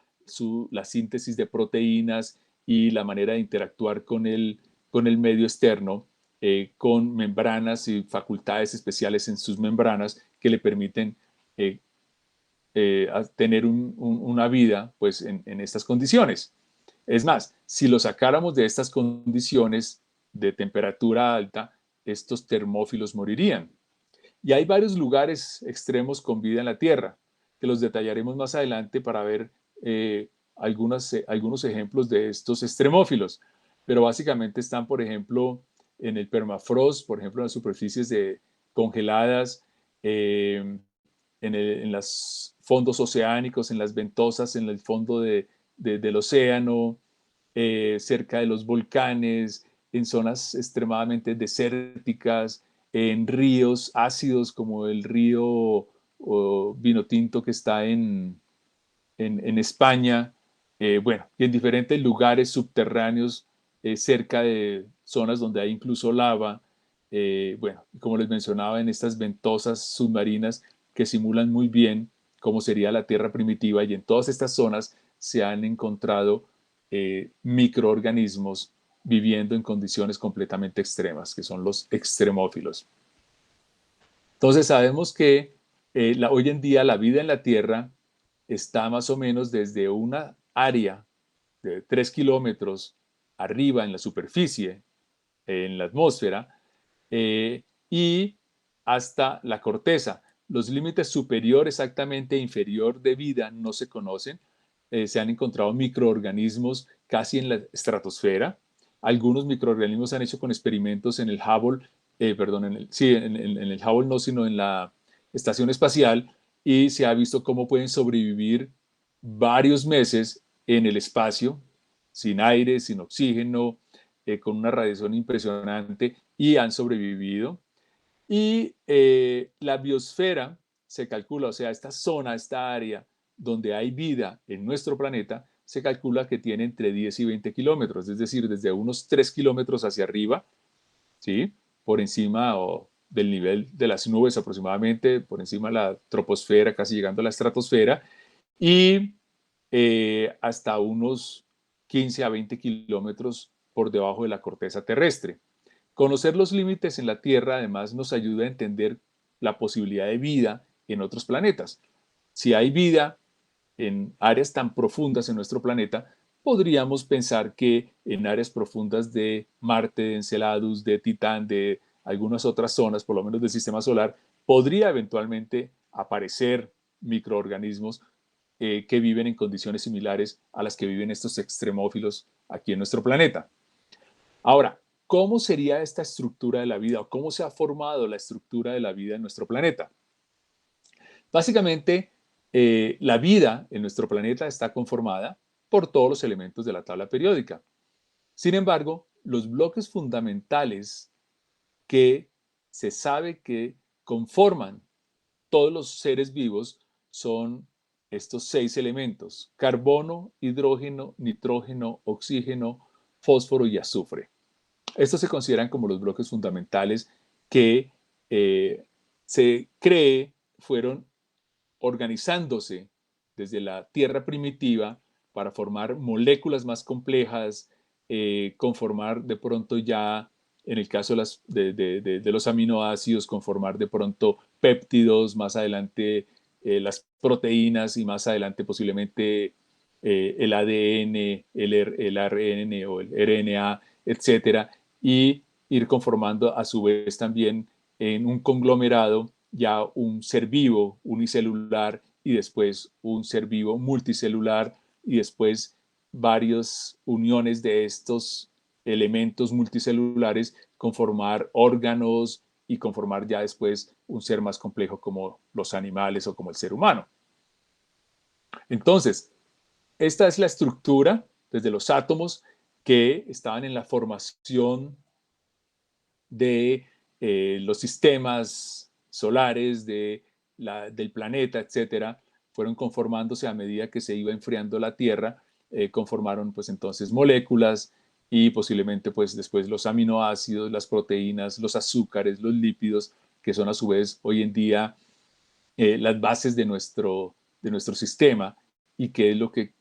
la síntesis de proteínas y la manera de interactuar con el medio externo, con membranas y facultades especiales en sus membranas que le permiten eh, tener una vida pues, en estas condiciones. Es más, si lo sacáramos de estas condiciones de temperatura alta, estos termófilos morirían. Y hay varios lugares extremos con vida en la Tierra, que los detallaremos más adelante para ver algunos ejemplos de estos extremófilos. Pero básicamente están, por ejemplo, en el permafrost, por ejemplo, en las superficies congeladas, en los fondos oceánicos, en las ventosas, en el fondo del océano, cerca de los volcanes, en zonas extremadamente desérticas, en ríos ácidos como el río Vinotinto que está en España, bueno, y en diferentes lugares subterráneos cerca de zonas donde hay incluso lava. Bueno, como les mencionaba, en estas ventosas submarinas que simulan muy bien cómo sería la Tierra primitiva, y en todas estas zonas se han encontrado microorganismos viviendo en condiciones completamente extremas, que son los extremófilos. Entonces sabemos que hoy en día la vida en la Tierra está más o menos desde una área de 3 kilómetros arriba en la superficie, en la atmósfera, eh, y hasta la corteza. Los límites superior exactamente e inferior de vida no se conocen. Se han encontrado microorganismos casi en la estratosfera. Algunos microorganismos se han hecho con experimentos en el Hubble, perdón, sí, en el Hubble no, sino en la estación espacial, y se ha visto cómo pueden sobrevivir varios meses en el espacio, sin aire, sin oxígeno, con una radiación impresionante, y han sobrevivido. Y la biosfera se calcula, o sea, esta zona, esta área donde hay vida en nuestro planeta, se calcula que tiene entre 10 y 20 kilómetros, es decir, desde unos 3 kilómetros hacia arriba, ¿sí? Por encima del nivel de las nubes aproximadamente, por encima de la troposfera, casi llegando a la estratosfera, y hasta unos 15 a 20 kilómetros por debajo de la corteza terrestre. Conocer los límites en la Tierra además nos ayuda a entender la posibilidad de vida en otros planetas. Si hay vida en áreas tan profundas en nuestro planeta, podríamos pensar que en áreas profundas de Marte, de Enceladus, de Titán, de algunas otras zonas, por lo menos del sistema solar, podría eventualmente aparecer microorganismos que viven en condiciones similares a las que viven estos extremófilos aquí en nuestro planeta. Ahora, ¿cómo sería esta estructura de la vida o cómo se ha formado la estructura de la vida en nuestro planeta? Básicamente, la vida en nuestro planeta está conformada por todos los elementos de la tabla periódica. Sin embargo, los bloques fundamentales que se sabe que conforman todos los seres vivos son estos 6 elementos: carbono, hidrógeno, nitrógeno, oxígeno, fósforo y azufre. Estos se consideran como los bloques fundamentales que se cree fueron organizándose desde la Tierra primitiva para formar moléculas más complejas, conformar de pronto ya, en el caso de los aminoácidos, conformar de pronto péptidos, más adelante las proteínas, y más adelante posiblemente el ADN, el ARN o el RNA, etcétera, y ir conformando a su vez también en un conglomerado ya un ser vivo unicelular, y después un ser vivo multicelular, y después varias uniones de estos elementos multicelulares conformar órganos y conformar ya después un ser más complejo como los animales o como el ser humano. Entonces, esta es la estructura desde los átomos que estaban en la formación de los sistemas solares, del planeta, etcétera, fueron conformándose a medida que se iba enfriando la Tierra, conformaron pues entonces moléculas, y posiblemente pues después los aminoácidos, las proteínas, los azúcares, los lípidos, que son a su vez hoy en día las bases de nuestro sistema, y que es lo que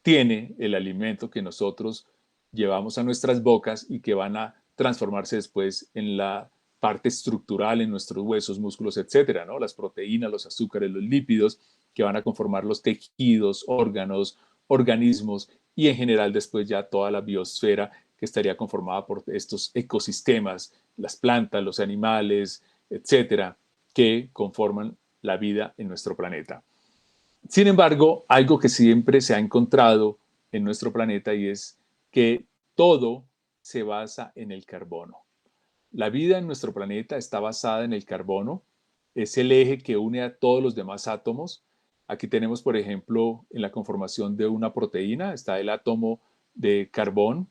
tiene el alimento que nosotros llevamos a nuestras bocas y que van a transformarse después en la parte estructural en nuestros huesos, músculos, etcétera, ¿no? Las proteínas, los azúcares, los lípidos, que van a conformar los tejidos, órganos, organismos, y en general después ya toda la biosfera, que estaría conformada por estos ecosistemas, las plantas, los animales, etcétera, que conforman la vida en nuestro planeta. Sin embargo, algo que siempre se ha encontrado en nuestro planeta, y es que todo se basa en el carbono. La vida en nuestro planeta está basada en el carbono, es el eje que une a todos los demás átomos. Aquí tenemos, por ejemplo, en la conformación de una proteína, está el átomo de carbón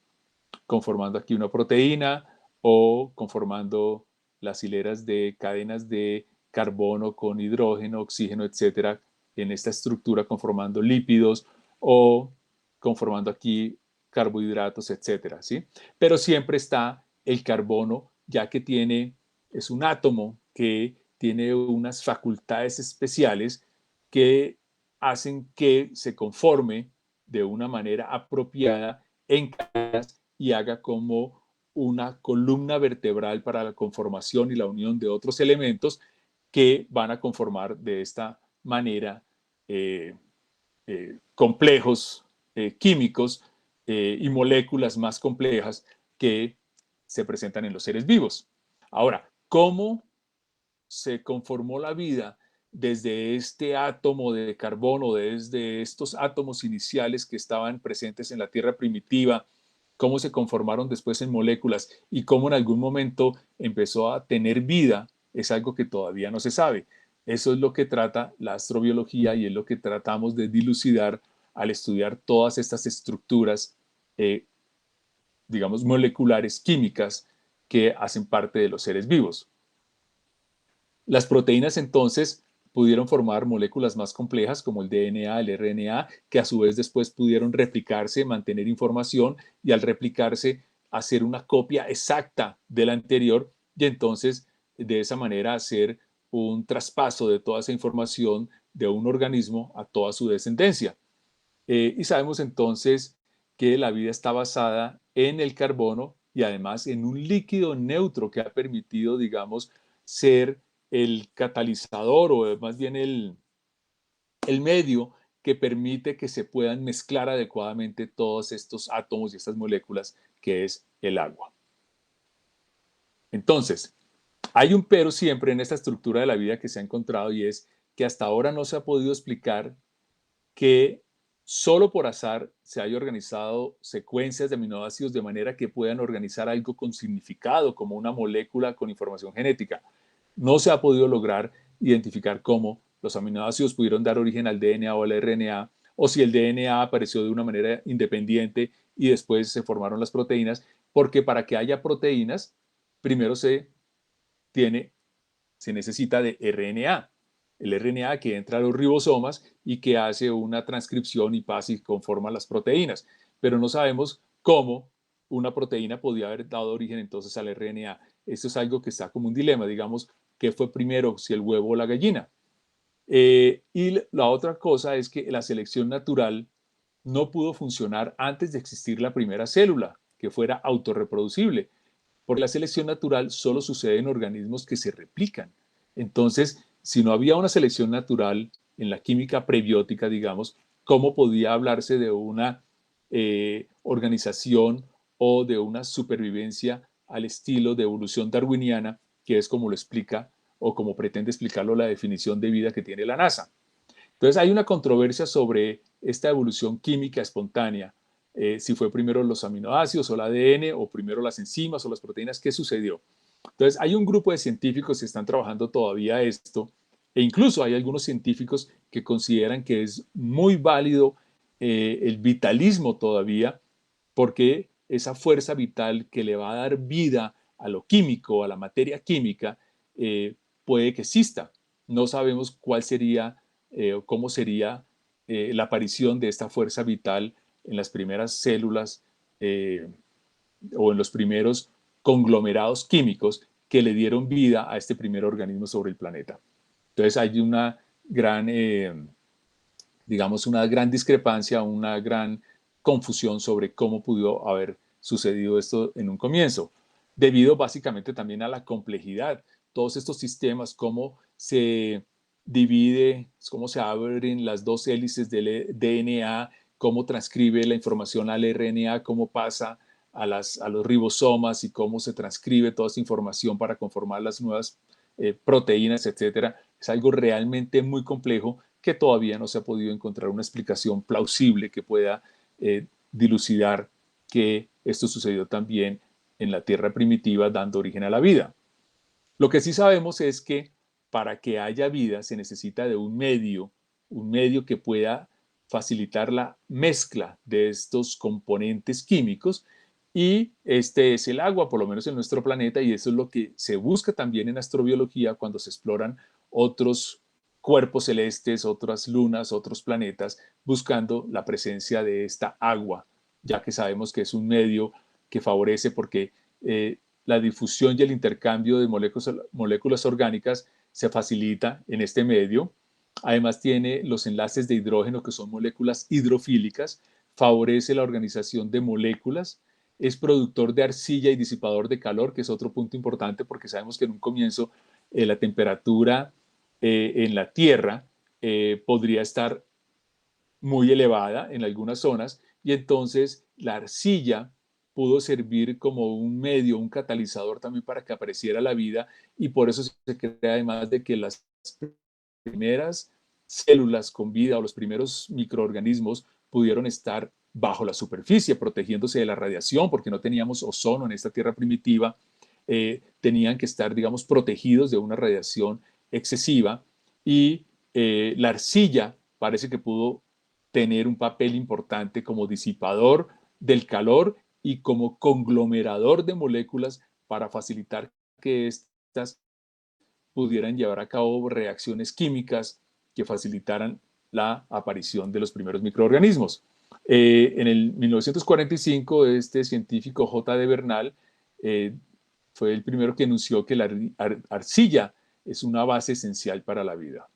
conformando aquí una proteína, o conformando las hileras de cadenas de carbono con hidrógeno, oxígeno, etcétera, en esta estructura conformando lípidos o conformando aquí carbohidratos, etcétera, ¿sí? Pero siempre está el carbono, ya que es un átomo que tiene unas facultades especiales que hacen que se conforme de una manera apropiada en cadenas y haga como una columna vertebral para la conformación y la unión de otros elementos que van a conformar de esta manera eh, complejos químicos y moléculas más complejas que se presentan en los seres vivos. Ahora, ¿cómo se conformó la vida desde este átomo de carbono, desde estos átomos iniciales que estaban presentes en la Tierra primitiva, cómo se conformaron después en moléculas y cómo en algún momento empezó a tener vida, es algo que todavía no se sabe. Eso es lo que trata la astrobiología y es lo que tratamos de dilucidar al estudiar todas estas estructuras, eh, digamos, moleculares, químicas, que hacen parte de los seres vivos. Las proteínas entonces pudieron formar moléculas más complejas como el DNA, el RNA, que a su vez después pudieron replicarse, mantener información y al replicarse hacer una copia exacta de la anterior y entonces de esa manera hacer un traspaso de toda esa información de un organismo a toda su descendencia. Y sabemos entonces que la vida está basada en el carbono y además en un líquido neutro que ha permitido, digamos, ser el catalizador o más bien el medio que permite que se puedan mezclar adecuadamente todos estos átomos y estas moléculas, que es el agua. Entonces, hay un pero siempre en esta estructura de la vida que se ha encontrado y es que hasta ahora no se ha podido explicar que solo por azar se haya organizado secuencias de aminoácidos de manera que puedan organizar algo con significado, como una molécula con información genética. No se ha podido lograr identificar cómo los aminoácidos pudieron dar origen al DNA o al RNA, o si el DNA apareció de una manera independiente y después se formaron las proteínas, porque para que haya proteínas, primero tiene se necesita de RNA. El RNA que entra a los ribosomas y que hace una transcripción y pasa y conforma las proteínas. Pero no sabemos cómo una proteína podía haber dado origen entonces al RNA. Esto es algo que está como un dilema, digamos, ¿qué fue primero, si el huevo o la gallina? Y la otra cosa es que la selección natural no pudo funcionar antes de existir la primera célula, que fuera autorreproducible, porque la selección natural solo sucede en organismos que se replican. Entonces, si no había una selección natural en la química prebiótica, digamos, ¿cómo podía hablarse de una organización o de una supervivencia al estilo de evolución darwiniana, que es como lo explica o como pretende explicarlo la definición de vida que tiene la NASA? Entonces hay una controversia sobre esta evolución química espontánea, si fue primero los aminoácidos o el ADN o primero las enzimas o las proteínas, ¿qué sucedió? Entonces hay un grupo de científicos que están trabajando todavía esto e incluso hay algunos científicos que consideran que es muy válido el vitalismo todavía porque esa fuerza vital que le va a dar vida a lo químico, a la materia química, puede que exista. No sabemos cuál sería cómo sería la aparición de esta fuerza vital en las primeras células eh, o en los primeros conglomerados químicos que le dieron vida a este primer organismo sobre el planeta. Entonces hay una gran, digamos, una gran discrepancia, una gran confusión sobre cómo pudo haber sucedido esto en un comienzo, debido básicamente también a la complejidad. Todos estos sistemas, cómo se divide, cómo se abren las dos hélices del DNA, cómo transcribe la información al RNA, cómo pasa a los ribosomas y cómo se transcribe toda esa información para conformar las nuevas proteínas, etcétera. Es algo realmente muy complejo que todavía no se ha podido encontrar una explicación plausible que pueda dilucidar que esto sucedió también en la Tierra primitiva, dando origen a la vida. Lo que sí sabemos es que para que haya vida se necesita de un medio que pueda facilitar la mezcla de estos componentes químicos y este es el agua, por lo menos en nuestro planeta, y eso es lo que se busca también en astrobiología cuando se exploran otros cuerpos celestes, otras lunas, otros planetas, buscando la presencia de esta agua, ya que sabemos que es un medio que favorece porque la difusión y el intercambio de moléculas orgánicas se facilita en este medio. Además tiene los enlaces de hidrógeno, que son moléculas hidrofílicas, favorece la organización de moléculas, es productor de arcilla y disipador de calor, que es otro punto importante porque sabemos que en un comienzo la temperatura en la Tierra podría estar muy elevada en algunas zonas y entonces la arcilla pudo servir como un medio, un catalizador también para que apareciera la vida y por eso se cree además de que las primeras células con vida o los primeros microorganismos pudieron estar bajo la superficie, protegiéndose de la radiación, porque no teníamos ozono en esta tierra primitiva, tenían que estar, digamos, protegidos de una radiación excesiva y la arcilla parece que pudo tener un papel importante como disipador del calor y como conglomerador de moléculas para facilitar que estas pudieran llevar a cabo reacciones químicas que facilitaran la aparición de los primeros microorganismos. En el 1945, este científico J. de Bernal fue el primero que anunció que la arcilla es una base esencial para la vida.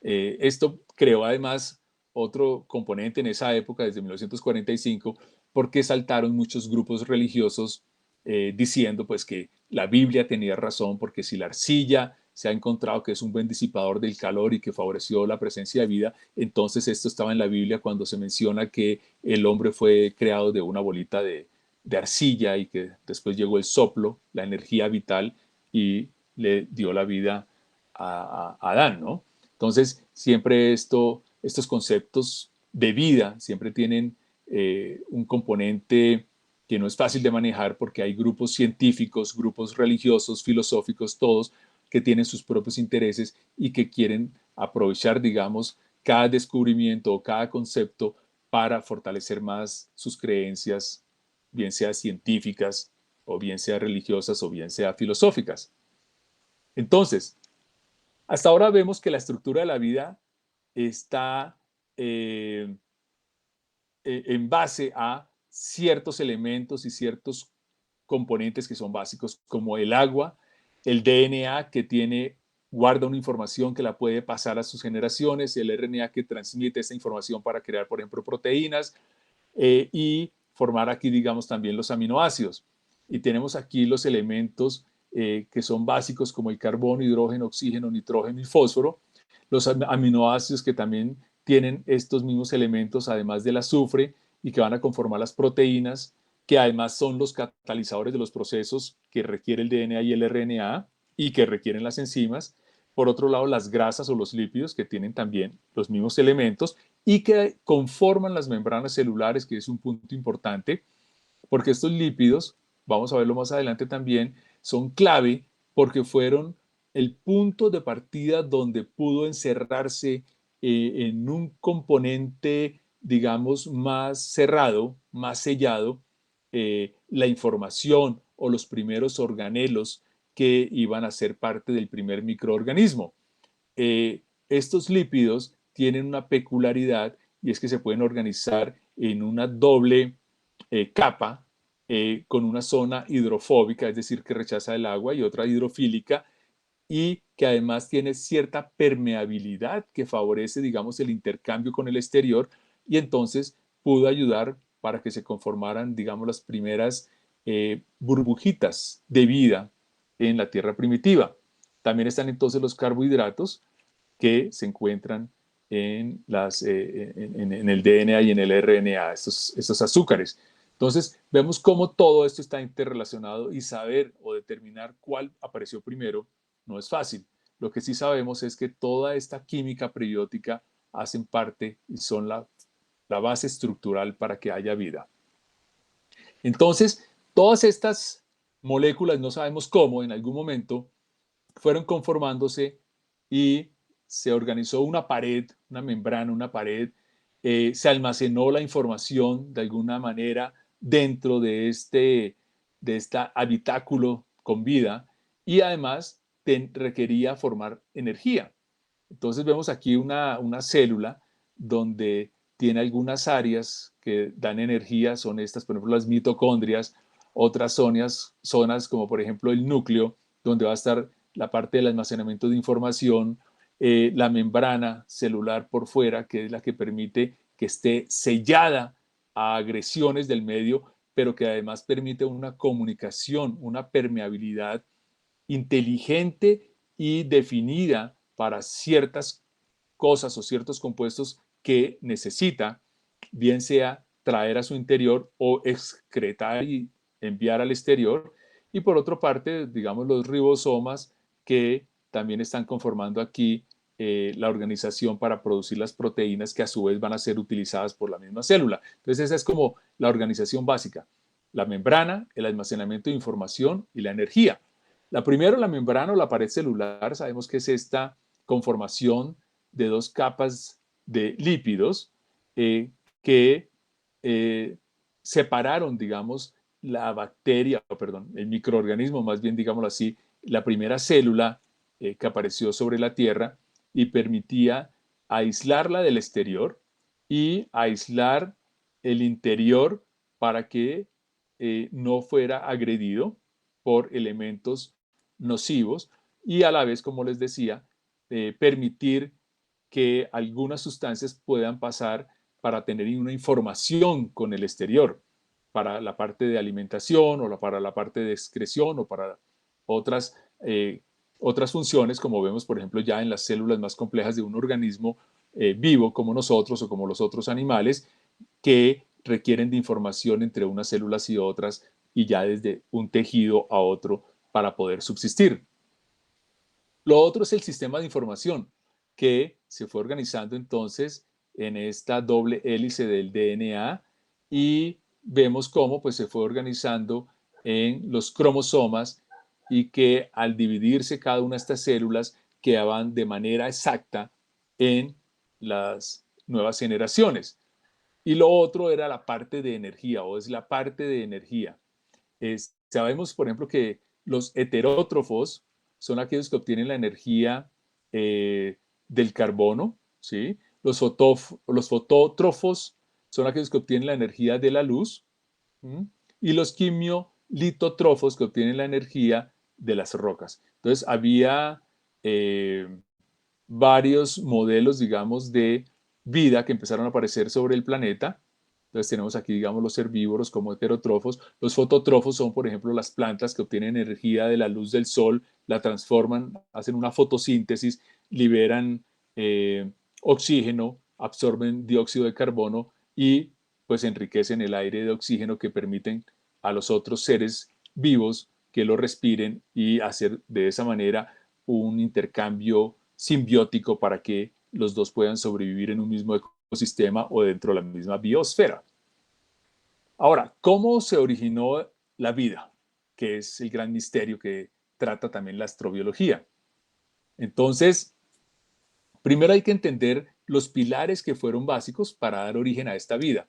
Esto creó además otro componente en esa época, desde 1945, porque saltaron muchos grupos religiosos diciendo pues que la Biblia tenía razón, porque si la arcilla se ha encontrado que es un buen disipador del calor y que favoreció la presencia de vida, entonces esto estaba en la Biblia cuando se menciona que el hombre fue creado de una bolita de arcilla y que después llegó el soplo, la energía vital, y le dio la vida a Adán, ¿no? Entonces, siempre estos conceptos de vida siempre tienen un componente que no es fácil de manejar porque hay grupos científicos, grupos religiosos, filosóficos, todos que tienen sus propios intereses y que quieren aprovechar, digamos, cada descubrimiento o cada concepto para fortalecer más sus creencias, bien sea científicas o bien sea religiosas o bien sea filosóficas. Entonces, hasta ahora vemos que la estructura de la vida está eh, en base a ciertos elementos y ciertos componentes que son básicos, como el agua, el DNA que guarda una información que la puede pasar a sus generaciones, el RNA que transmite esa información para crear, por ejemplo, proteínas y formar aquí, digamos, también los aminoácidos. Y tenemos aquí los elementos que son básicos como el carbono, hidrógeno, oxígeno, nitrógeno y fósforo, los aminoácidos que también tienen estos mismos elementos, además del azufre, y que van a conformar las proteínas, que además son los catalizadores de los procesos que requiere el DNA y el RNA y que requieren las enzimas. Por otro lado, las grasas o los lípidos, que tienen también los mismos elementos y que conforman las membranas celulares, que es un punto importante, porque estos lípidos, vamos a verlo más adelante también, son clave porque fueron el punto de partida donde pudo encerrarse en un componente, digamos, más cerrado, más sellado, la información o los primeros organelos que iban a ser parte del primer microorganismo. Estos lípidos tienen una peculiaridad y es que se pueden organizar en una doble capa con una zona hidrofóbica, es decir, que rechaza el agua, y otra hidrofílica, y que además tiene cierta permeabilidad que favorece, digamos, el intercambio con el exterior y entonces pudo ayudar para que se conformaran, digamos, las primeras burbujitas de vida en la Tierra primitiva. También están entonces los carbohidratos que se encuentran en el DNA y en el RNA, estos azúcares. Entonces, vemos cómo todo esto está interrelacionado y saber o determinar cuál apareció primero no es fácil. Lo que sí sabemos es que toda esta química prebiótica hacen parte y son la base estructural para que haya vida. Entonces, todas estas moléculas, no sabemos cómo, en algún momento, fueron conformándose y se organizó una pared, una membrana, una pared, se almacenó la información de alguna manera dentro de este habitáculo con vida y además requería formar energía. Entonces vemos aquí una célula donde tiene algunas áreas que dan energía, son estas, por ejemplo, las mitocondrias, otras zonas como por ejemplo el núcleo, donde va a estar la parte del almacenamiento de información, la membrana celular por fuera, que es la que permite que esté sellada a agresiones del medio, pero que además permite una comunicación, una permeabilidad inteligente y definida para ciertas cosas o ciertos compuestos que necesita, bien sea traer a su interior o excretar y enviar al exterior. Y por otra parte, digamos, los ribosomas que también están conformando aquí la organización para producir las proteínas que a su vez van a ser utilizadas por la misma célula. Entonces esa es como la organización básica. La membrana, el almacenamiento de información y la energía. La primera, la membrana o la pared celular, sabemos que es esta conformación de dos capas de lípidos que separaron, digamos, la bacteria, perdón, el microorganismo, más bien, digámoslo así, la primera célula que apareció sobre la Tierra y permitía aislarla del exterior y aislar el interior para que no fuera agredido por elementos nocivos y a la vez, como les decía, permitir que algunas sustancias puedan pasar para tener una información con el exterior, para la parte de alimentación o para la parte de excreción o para otras, otras funciones, como vemos, por ejemplo, ya en las células más complejas de un organismo vivo como nosotros o como los otros animales, que requieren de información entre unas células y otras y ya desde un tejido a otro para poder subsistir. Lo otro es el sistema de información que se fue organizando entonces en esta doble hélice del DNA y vemos cómo pues, se fue organizando en los cromosomas y que al dividirse cada una de estas células quedaban de manera exacta en las nuevas generaciones. Y lo otro era la parte de energía o es la parte de energía. Sabemos, por ejemplo, que los heterótrofos son aquellos que obtienen la energía del carbono, ¿sí? Los fotótrofos son aquellos que obtienen la energía de la luz, ¿sí? Y los quimiolitótrofos que obtienen la energía de las rocas. Entonces, había eh, varios modelos, digamos, de vida que empezaron a aparecer sobre el planeta. Entonces tenemos aquí, digamos, los herbívoros como heterótrofos. Los fotótrofos son, por ejemplo, las plantas que obtienen energía de la luz del sol, la transforman, hacen una fotosíntesis, liberan oxígeno, absorben dióxido de carbono y pues enriquecen el aire de oxígeno que permiten a los otros seres vivos que lo respiren y hacer de esa manera un intercambio simbiótico para que los dos puedan sobrevivir en un mismo ecosistema o dentro de la misma biosfera. Ahora, ¿cómo se originó la vida? Que es el gran misterio que trata también la astrobiología. Entonces, primero hay que entender los pilares que fueron básicos para dar origen a esta vida.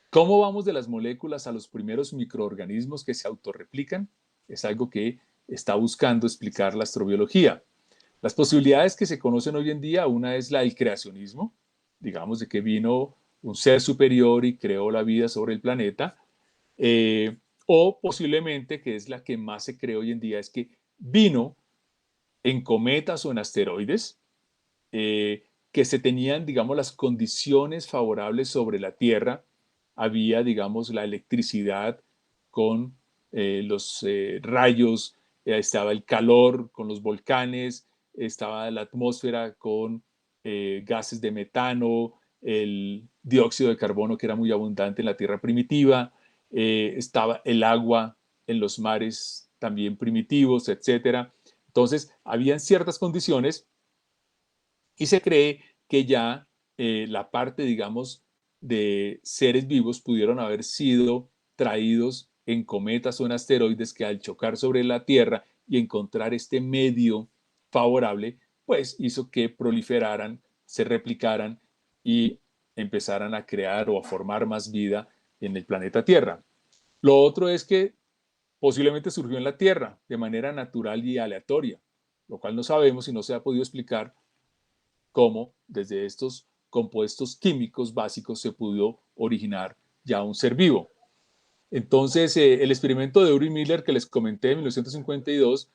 ¿Cómo vamos de las moléculas a los primeros microorganismos que se autorreplican? Es algo que está buscando explicar la astrobiología. Las posibilidades que se conocen hoy en día, una es la del creacionismo, digamos, de que vino un ser superior y creó la vida sobre el planeta, eh, o posiblemente, que es la que más se cree hoy en día, es que vino en cometas o en asteroides, que se tenían, digamos, las condiciones favorables sobre la Tierra, había, digamos, la electricidad con los rayos, estaba el calor con los volcanes, estaba la atmósfera con gases de metano, el dióxido de carbono que era muy abundante en la Tierra primitiva, estaba el agua en los mares también primitivos, etcétera. Entonces, habían ciertas condiciones y se cree que ya la parte, digamos, de seres vivos pudieron haber sido traídos en cometas o en asteroides que al chocar sobre la Tierra y encontrar este medio favorable, pues hizo que proliferaran, se replicaran y empezaran a crear o a formar más vida en el planeta Tierra. Lo otro es que posiblemente surgió en la Tierra de manera natural y aleatoria, lo cual no sabemos y no se ha podido explicar cómo desde estos compuestos químicos básicos se pudo originar ya un ser vivo. Entonces, el experimento de Urey Miller que les comenté en 1952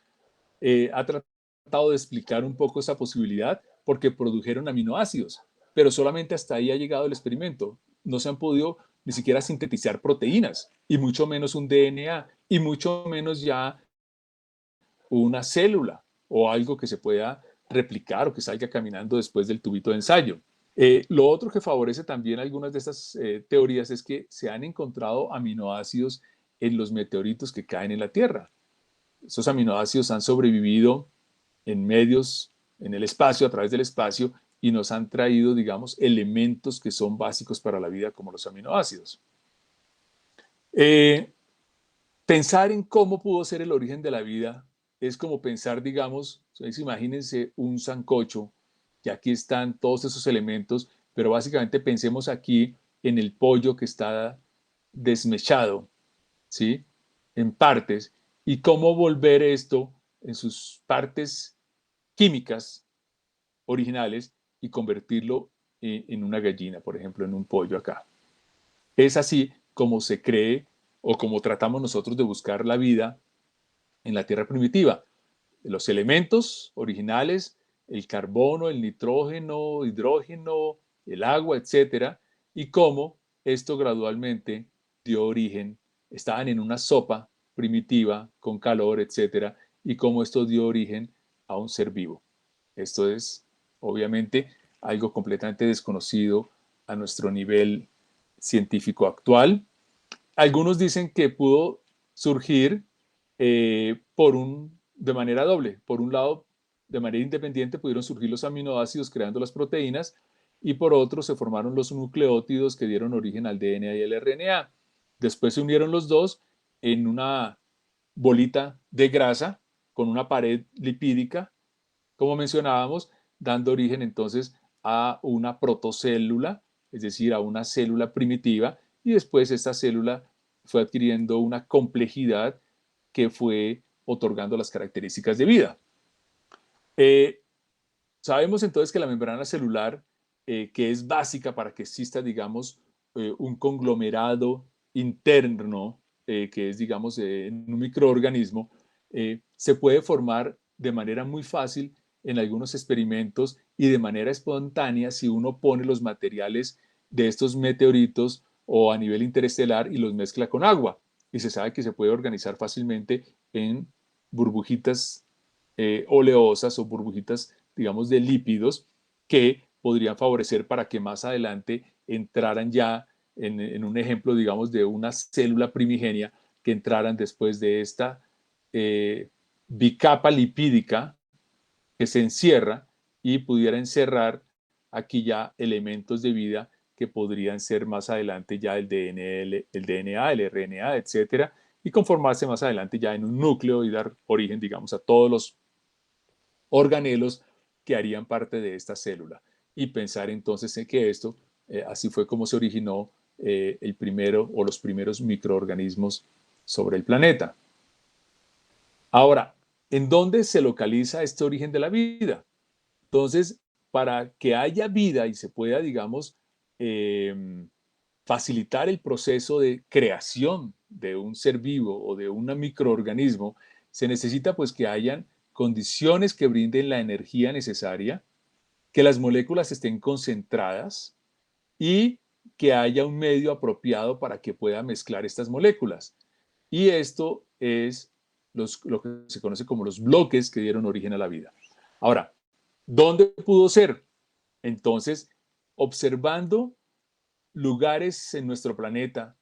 ha tratado de explicar un poco esa posibilidad porque produjeron aminoácidos, pero solamente hasta ahí ha llegado el experimento. No se han podido ni siquiera sintetizar proteínas, y mucho menos un DNA, y mucho menos ya una célula o algo que se pueda replicar o que salga caminando después del tubito de ensayo. Lo otro que favorece también algunas de estas teorías es que se han encontrado aminoácidos en los meteoritos que caen en la Tierra. Esos aminoácidos han sobrevivido en medios, en el espacio, a través del espacio, y nos han traído, digamos, elementos que son básicos para la vida, como los aminoácidos. Eh, Pensar en cómo pudo ser el origen de la vida es como pensar, digamos, imagínense un sancocho, que aquí están todos esos elementos, pero básicamente pensemos aquí en el pollo que está desmechado, ¿sí? En partes, y cómo volver esto en sus partes químicas originales y convertirlo en una gallina, por ejemplo, en un pollo acá. Es así como se cree o como tratamos nosotros de buscar la vida en la Tierra primitiva. Los elementos originales, el carbono, el nitrógeno, hidrógeno, el agua, etcétera, y cómo esto gradualmente dio origen, estaban en una sopa primitiva con calor, etcétera, y cómo esto dio origen a un ser vivo. Esto es, obviamente, algo completamente desconocido a nuestro nivel científico actual. Algunos dicen que pudo surgir de manera doble. Por un lado, de manera independiente pudieron surgir los aminoácidos creando las proteínas, y por otro se formaron los nucleótidos que dieron origen al DNA y al RNA. Después se unieron los dos en una bolita de grasa con una pared lipídica, como mencionábamos, dando origen entonces a una protocélula, es decir, a una célula primitiva, y después esta célula fue adquiriendo una complejidad que fue otorgando las características de vida. Eh, Sabemos entonces que la membrana celular, que es básica para que exista, digamos, un conglomerado interno, que es, digamos, un microorganismo, se puede formar de manera muy fácil en algunos experimentos y de manera espontánea si uno pone los materiales de estos meteoritos o a nivel interestelar y los mezcla con agua. Y se sabe que se puede organizar fácilmente en burbujitas oleosas o burbujitas, digamos, de lípidos que podrían favorecer para que más adelante entraran ya en un ejemplo, digamos, de una célula primigenia, que entraran después de esta bicapa lipídica que se encierra y pudiera encerrar aquí ya elementos de vida que podrían ser más adelante ya el DNA, el RNA, etcétera, y conformarse más adelante ya en un núcleo y dar origen, digamos, a todos los organelos que harían parte de esta célula. Y pensar entonces en que esto, así fue como se originó el primero o los primeros microorganismos sobre el planeta. Ahora, ¿en dónde se localiza este origen de la vida? Entonces, para que haya vida y se pueda, digamos, eh, facilitar el proceso de creación de un ser vivo o de un microorganismo, se necesita pues que hayan condiciones que brinden la energía necesaria, que las moléculas estén concentradas y que haya un medio apropiado para que pueda mezclar estas moléculas. Y esto es lo que se conoce como los bloques que dieron origen a la vida. Ahora, ¿dónde pudo ser? Entonces, observando lugares en nuestro planeta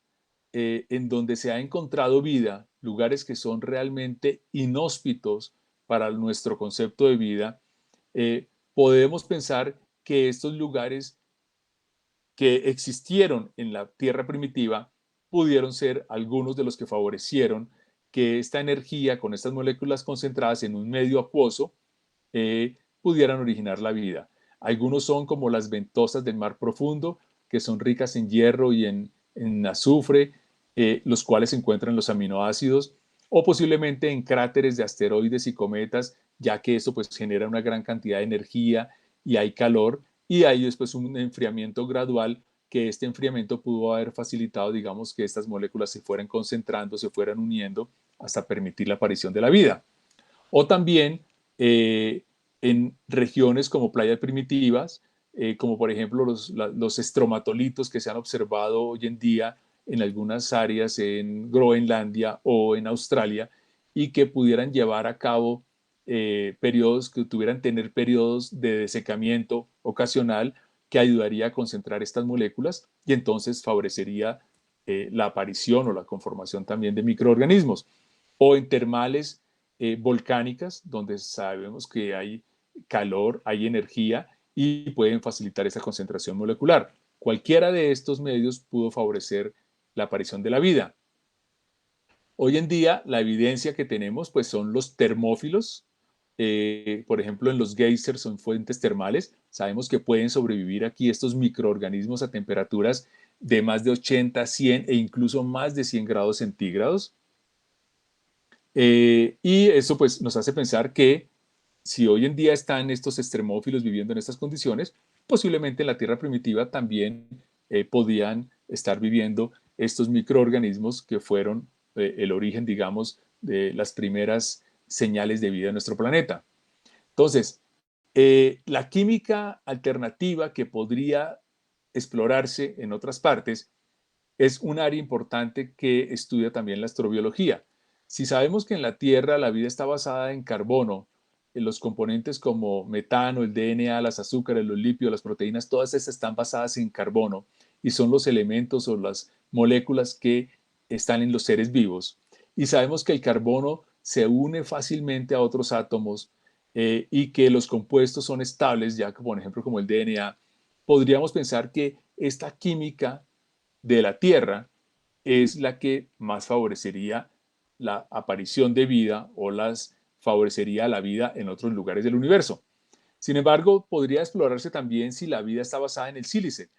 en donde se ha encontrado vida, lugares que son realmente inhóspitos para nuestro concepto de vida, podemos pensar que estos lugares que existieron en la Tierra primitiva pudieron ser algunos de los que favorecieron que esta energía con estas moléculas concentradas en un medio acuoso pudieran originar la vida. Algunos son como las ventosas del mar profundo, que son ricas en hierro y en azufre, los cuales se encuentran los aminoácidos, o posiblemente en cráteres de asteroides y cometas, ya que esto pues genera una gran cantidad de energía y hay calor, y hay después un enfriamiento gradual, que este enfriamiento pudo haber facilitado, digamos, que estas moléculas se fueran concentrando, se fueran uniendo hasta permitir la aparición de la vida. O también en regiones como playas primitivas, como por ejemplo los estromatolitos que se han observado hoy en día en algunas áreas en Groenlandia o en Australia, y que pudieran llevar a cabo periodos, que tuvieran tener periodos de desecamiento ocasional, que ayudaría a concentrar estas moléculas y entonces favorecería la aparición o la conformación también de microorganismos. O en termales volcánicas, donde sabemos que hay calor, hay energía y pueden facilitar esa concentración molecular. Cualquiera de estos medios pudo favorecer la aparición de la vida. Hoy en día, la evidencia que tenemos pues, son los termófilos. Por ejemplo, en los geysers, son fuentes termales. Sabemos que pueden sobrevivir aquí estos microorganismos a temperaturas de más de 80, 100 e incluso más de 100 grados centígrados. Y eso pues, nos hace pensar que si hoy en día están estos extremófilos viviendo en estas condiciones, posiblemente en la Tierra primitiva también podían estar viviendo estos microorganismos que fueron el origen, digamos, de las primeras señales de vida en nuestro planeta. Entonces, la química alternativa que podría explorarse en otras partes es un área importante que estudia también la astrobiología. Si sabemos que en la Tierra la vida está basada en carbono, en los componentes como metano, el DNA, las azúcares, los lípidos, las proteínas, todas estas están basadas en carbono y son los elementos o las moléculas que están en los seres vivos. Y sabemos que el carbono se une fácilmente a otros átomos y que los compuestos son estables, ya que por ejemplo como el DNA, podríamos pensar que esta química de la Tierra es la que más favorecería la aparición de vida o las favorecería la vida en otros lugares del universo. Sin embargo, podría explorarse también si la vida está basada en el sílice,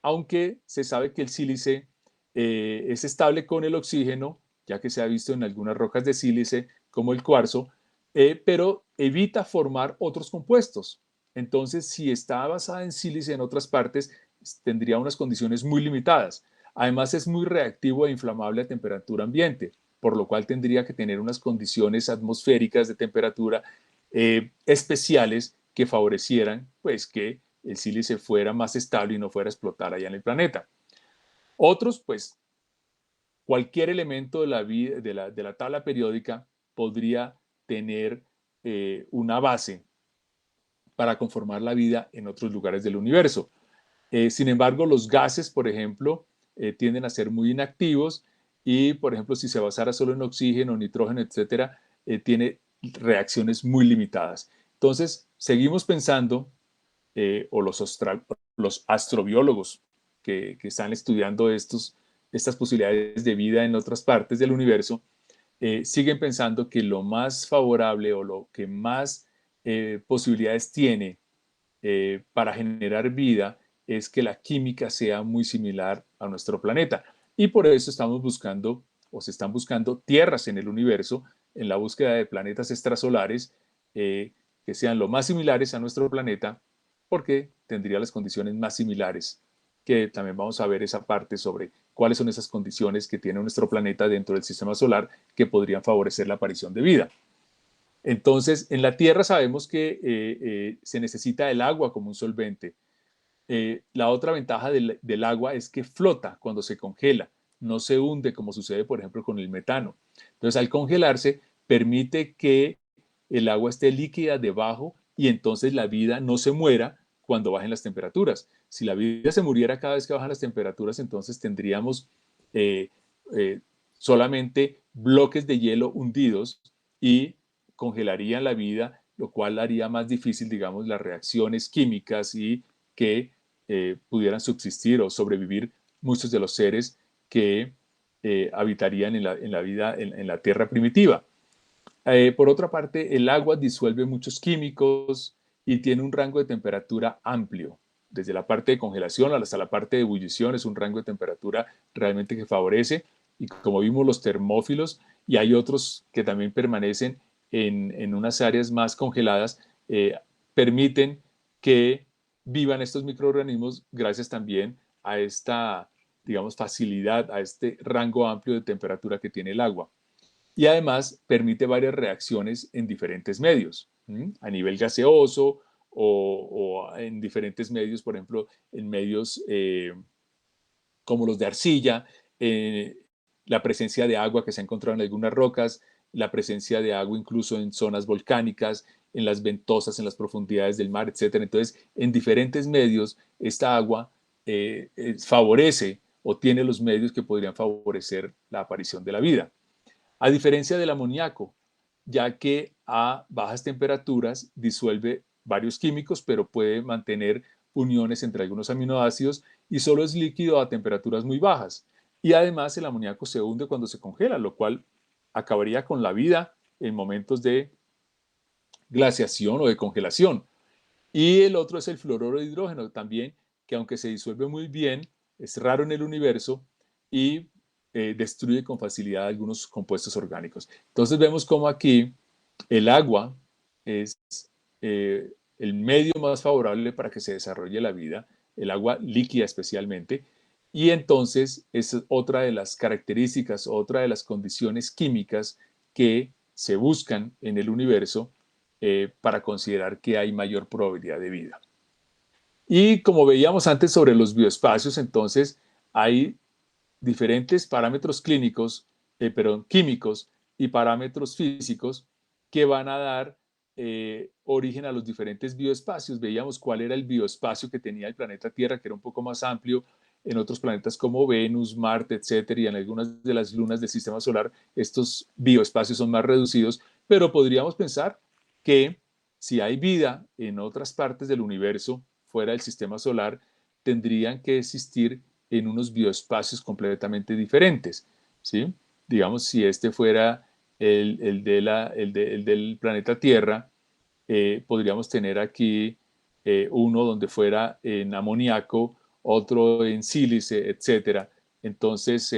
aunque se sabe que el sílice es estable con el oxígeno, ya que se ha visto en algunas rocas de sílice como el cuarzo, pero evita formar otros compuestos. Entonces, si está basada en sílice en otras partes, tendría unas condiciones muy limitadas. Además, es muy reactivo e inflamable a temperatura ambiente, por lo cual tendría que tener unas condiciones atmosféricas de temperatura especiales que favorecieran pues, que el sílice fuera más estable y no fuera a explotar allá en el planeta. Otros, pues, cualquier elemento de la, vida, de la tabla periódica podría tener una base para conformar la vida en otros lugares del universo. Sin embargo, los gases, por ejemplo, tienden a ser muy inactivos y, por ejemplo, si se basara solo en oxígeno, nitrógeno, etcétera, tiene reacciones muy limitadas. Entonces, seguimos pensando, o los astrobiólogos que están estudiando estas posibilidades de vida en otras partes del universo, siguen pensando que lo más favorable o lo que más posibilidades tiene para generar vida es que la química sea muy similar a nuestro planeta. Y por eso estamos buscando, o se están buscando, tierras en el universo en la búsqueda de planetas extrasolares que sean lo más similares a nuestro planeta, porque tendría las condiciones más similares, que también vamos a ver esa parte sobre cuáles son esas condiciones que tiene nuestro planeta dentro del sistema solar que podrían favorecer la aparición de vida. Entonces, en la Tierra sabemos que se necesita el agua como un solvente. La otra ventaja del agua es que flota cuando se congela, no se hunde como sucede, por ejemplo, con el metano. Entonces, al congelarse, permite que el agua esté líquida debajo y entonces la vida no se muera cuando bajen las temperaturas. Si la vida se muriera cada vez que bajan las temperaturas, entonces tendríamos eh, eh, solamente bloques de hielo hundidos y congelarían la vida, lo cual haría más difícil, digamos, las reacciones químicas y que pudieran subsistir o sobrevivir muchos de los seres que habitarían en la vida en la tierra primitiva. Por otra parte, el agua disuelve muchos químicos y tiene un rango de temperatura amplio. Desde la parte de congelación hasta la parte de ebullición es un rango de temperatura realmente que favorece. Y como vimos, los termófilos y hay otros que también permanecen en unas áreas más congeladas, permiten que vivan estos microorganismos gracias también a esta, digamos, facilidad, a este rango amplio de temperatura que tiene el agua. Y además permite varias reacciones en diferentes medios, a nivel gaseoso o en diferentes medios, por ejemplo, en medios como los de arcilla, eh, la presencia de agua que se ha encontrado en algunas rocas, la presencia de agua incluso en zonas volcánicas, en las ventosas, en las profundidades del mar, etc. Entonces, en diferentes medios, esta agua favorece o tiene los medios que podrían favorecer la aparición de la vida. A diferencia del amoníaco, ya que a bajas temperaturas disuelve varios químicos, pero puede mantener uniones entre algunos aminoácidos y solo es líquido a temperaturas muy bajas. Y además el amoníaco se hunde cuando se congela, lo cual acabaría con la vida en momentos de glaciación o de congelación. Y el otro es el fluoruro de hidrógeno también, que aunque se disuelve muy bien, es raro en el universo y destruye con facilidad algunos compuestos orgánicos. Entonces vemos como aquí el agua es el medio más favorable para que se desarrolle la vida, el agua líquida especialmente, y entonces es otra de las características, otra de las condiciones químicas que se buscan en el universo para considerar que hay mayor probabilidad de vida. Y como veíamos antes sobre los bioespacios, entonces hay diferentes parámetros clínicos, químicos y parámetros físicos que van a dar origen a los diferentes bioespacios. Veíamos cuál era el bioespacio que tenía el planeta Tierra, que era un poco más amplio en otros planetas como Venus, Marte, etcétera, y en algunas de las lunas del sistema solar estos bioespacios son más reducidos, pero podríamos pensar que si hay vida en otras partes del universo fuera del sistema solar, tendrían que existir en unos bioespacios completamente diferentes, ¿sí? Digamos, si este fuera el del planeta Tierra, podríamos tener aquí uno donde fuera en amoníaco, otro en sílice, etcétera. Entonces,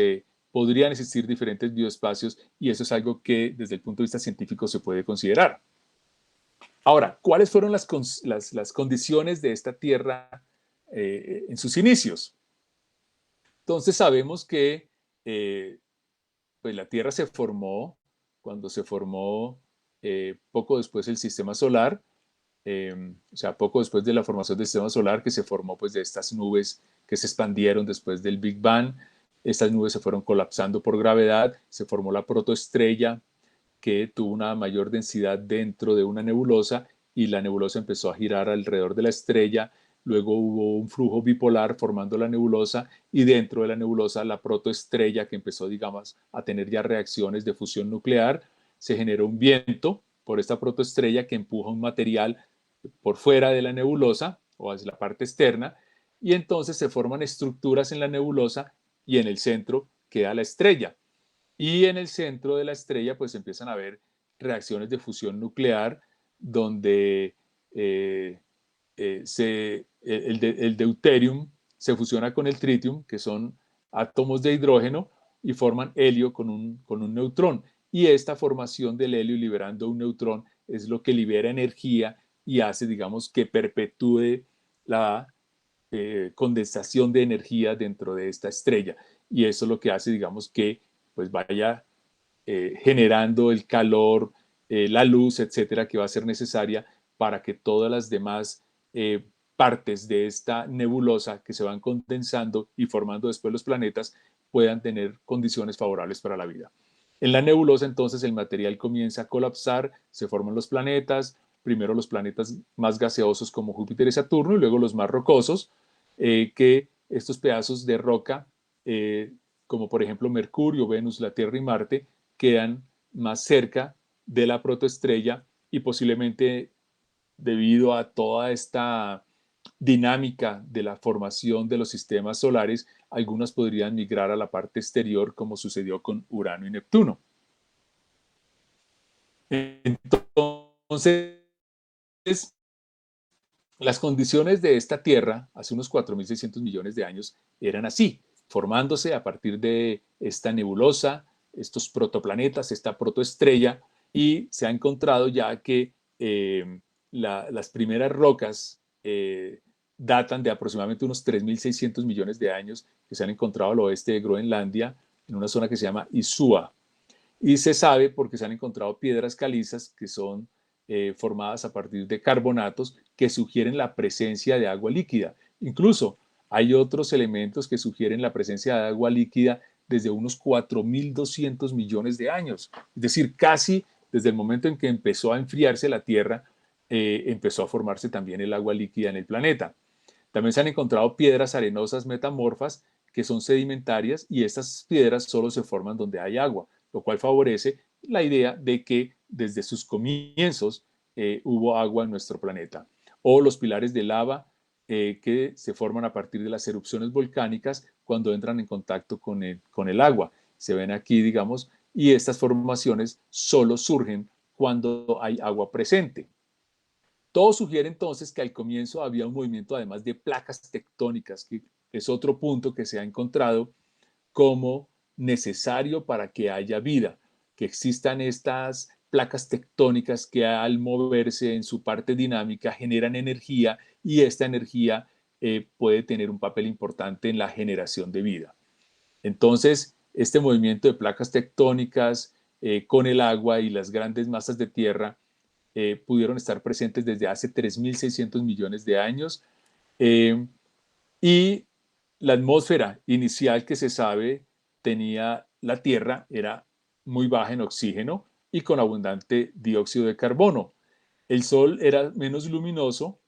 podrían existir diferentes bioespacios y eso es algo que desde el punto de vista científico se puede considerar. Ahora, ¿cuáles fueron las condiciones de esta Tierra en sus inicios? Entonces sabemos que pues la Tierra se formó cuando se formó poco después el sistema solar, o sea, poco después de la formación del sistema solar que se formó pues de estas nubes que se expandieron después del Big Bang. Estas nubes se fueron colapsando por gravedad, se formó la protoestrella que tuvo una mayor densidad dentro de una nebulosa y la nebulosa empezó a girar alrededor de la estrella. Luego hubo un flujo bipolar formando la nebulosa y dentro de la nebulosa la protoestrella que empezó, digamos, a tener ya reacciones de fusión nuclear. Se generó un viento por esta protoestrella que empuja un material por fuera de la nebulosa o hacia la parte externa y entonces se forman estructuras en la nebulosa y en el centro queda la estrella. Y en el centro de la estrella pues empiezan a haber reacciones de fusión nuclear donde el deuterium se fusiona con el tritium, que son átomos de hidrógeno, y forman helio con un neutrón. Y esta formación del helio liberando un neutrón es lo que libera energía y hace, digamos, que perpetúe la condensación de energía dentro de esta estrella. Y eso es lo que hace, digamos, que pues vaya generando el calor, la luz, etcétera, que va a ser necesaria para que todas las demás partes de esta nebulosa que se van condensando y formando después los planetas puedan tener condiciones favorables para la vida. En la nebulosa entonces el material comienza a colapsar, se forman los planetas, primero los planetas más gaseosos como Júpiter y Saturno y luego los más rocosos, que estos pedazos de roca, como por ejemplo Mercurio, Venus, la Tierra y Marte, quedan más cerca de la protoestrella y posiblemente debido a toda esta dinámica de la formación de los sistemas solares, algunas podrían migrar a la parte exterior como sucedió con Urano y Neptuno. Entonces, las condiciones de esta Tierra hace unos 4.600 millones de años eran así, formándose a partir de esta nebulosa, estos protoplanetas, esta protoestrella, y se ha encontrado ya que las primeras rocas eh, datan de aproximadamente unos 3.600 millones de años, que se han encontrado al oeste de Groenlandia, en una zona que se llama Isua. Y se sabe porque se han encontrado piedras calizas que son formadas a partir de carbonatos que sugieren la presencia de agua líquida. Incluso hay otros elementos que sugieren la presencia de agua líquida desde unos 4.200 millones de años. Es decir, casi desde el momento en que empezó a enfriarse la Tierra, empezó a formarse también el agua líquida en el planeta. También se han encontrado piedras arenosas metamorfas que son sedimentarias y estas piedras solo se forman donde hay agua, lo cual favorece la idea de que desde sus comienzos hubo agua en nuestro planeta. O los pilares de lava que se forman a partir de las erupciones volcánicas cuando entran en contacto con el agua. Se ven aquí, digamos, y estas formaciones solo surgen cuando hay agua presente. Todo sugiere entonces que al comienzo había un movimiento además de placas tectónicas, que es otro punto que se ha encontrado como necesario para que haya vida, que existan estas placas tectónicas que al moverse en su parte dinámica generan energía y esta energía puede tener un papel importante en la generación de vida. Entonces, este movimiento de placas tectónicas con el agua y las grandes masas de tierra pudieron estar presentes desde hace 3.600 millones de años eh, y la atmósfera inicial que se sabe tenía la Tierra era muy baja en oxígeno y con abundante dióxido de carbono. El Sol era menos luminoso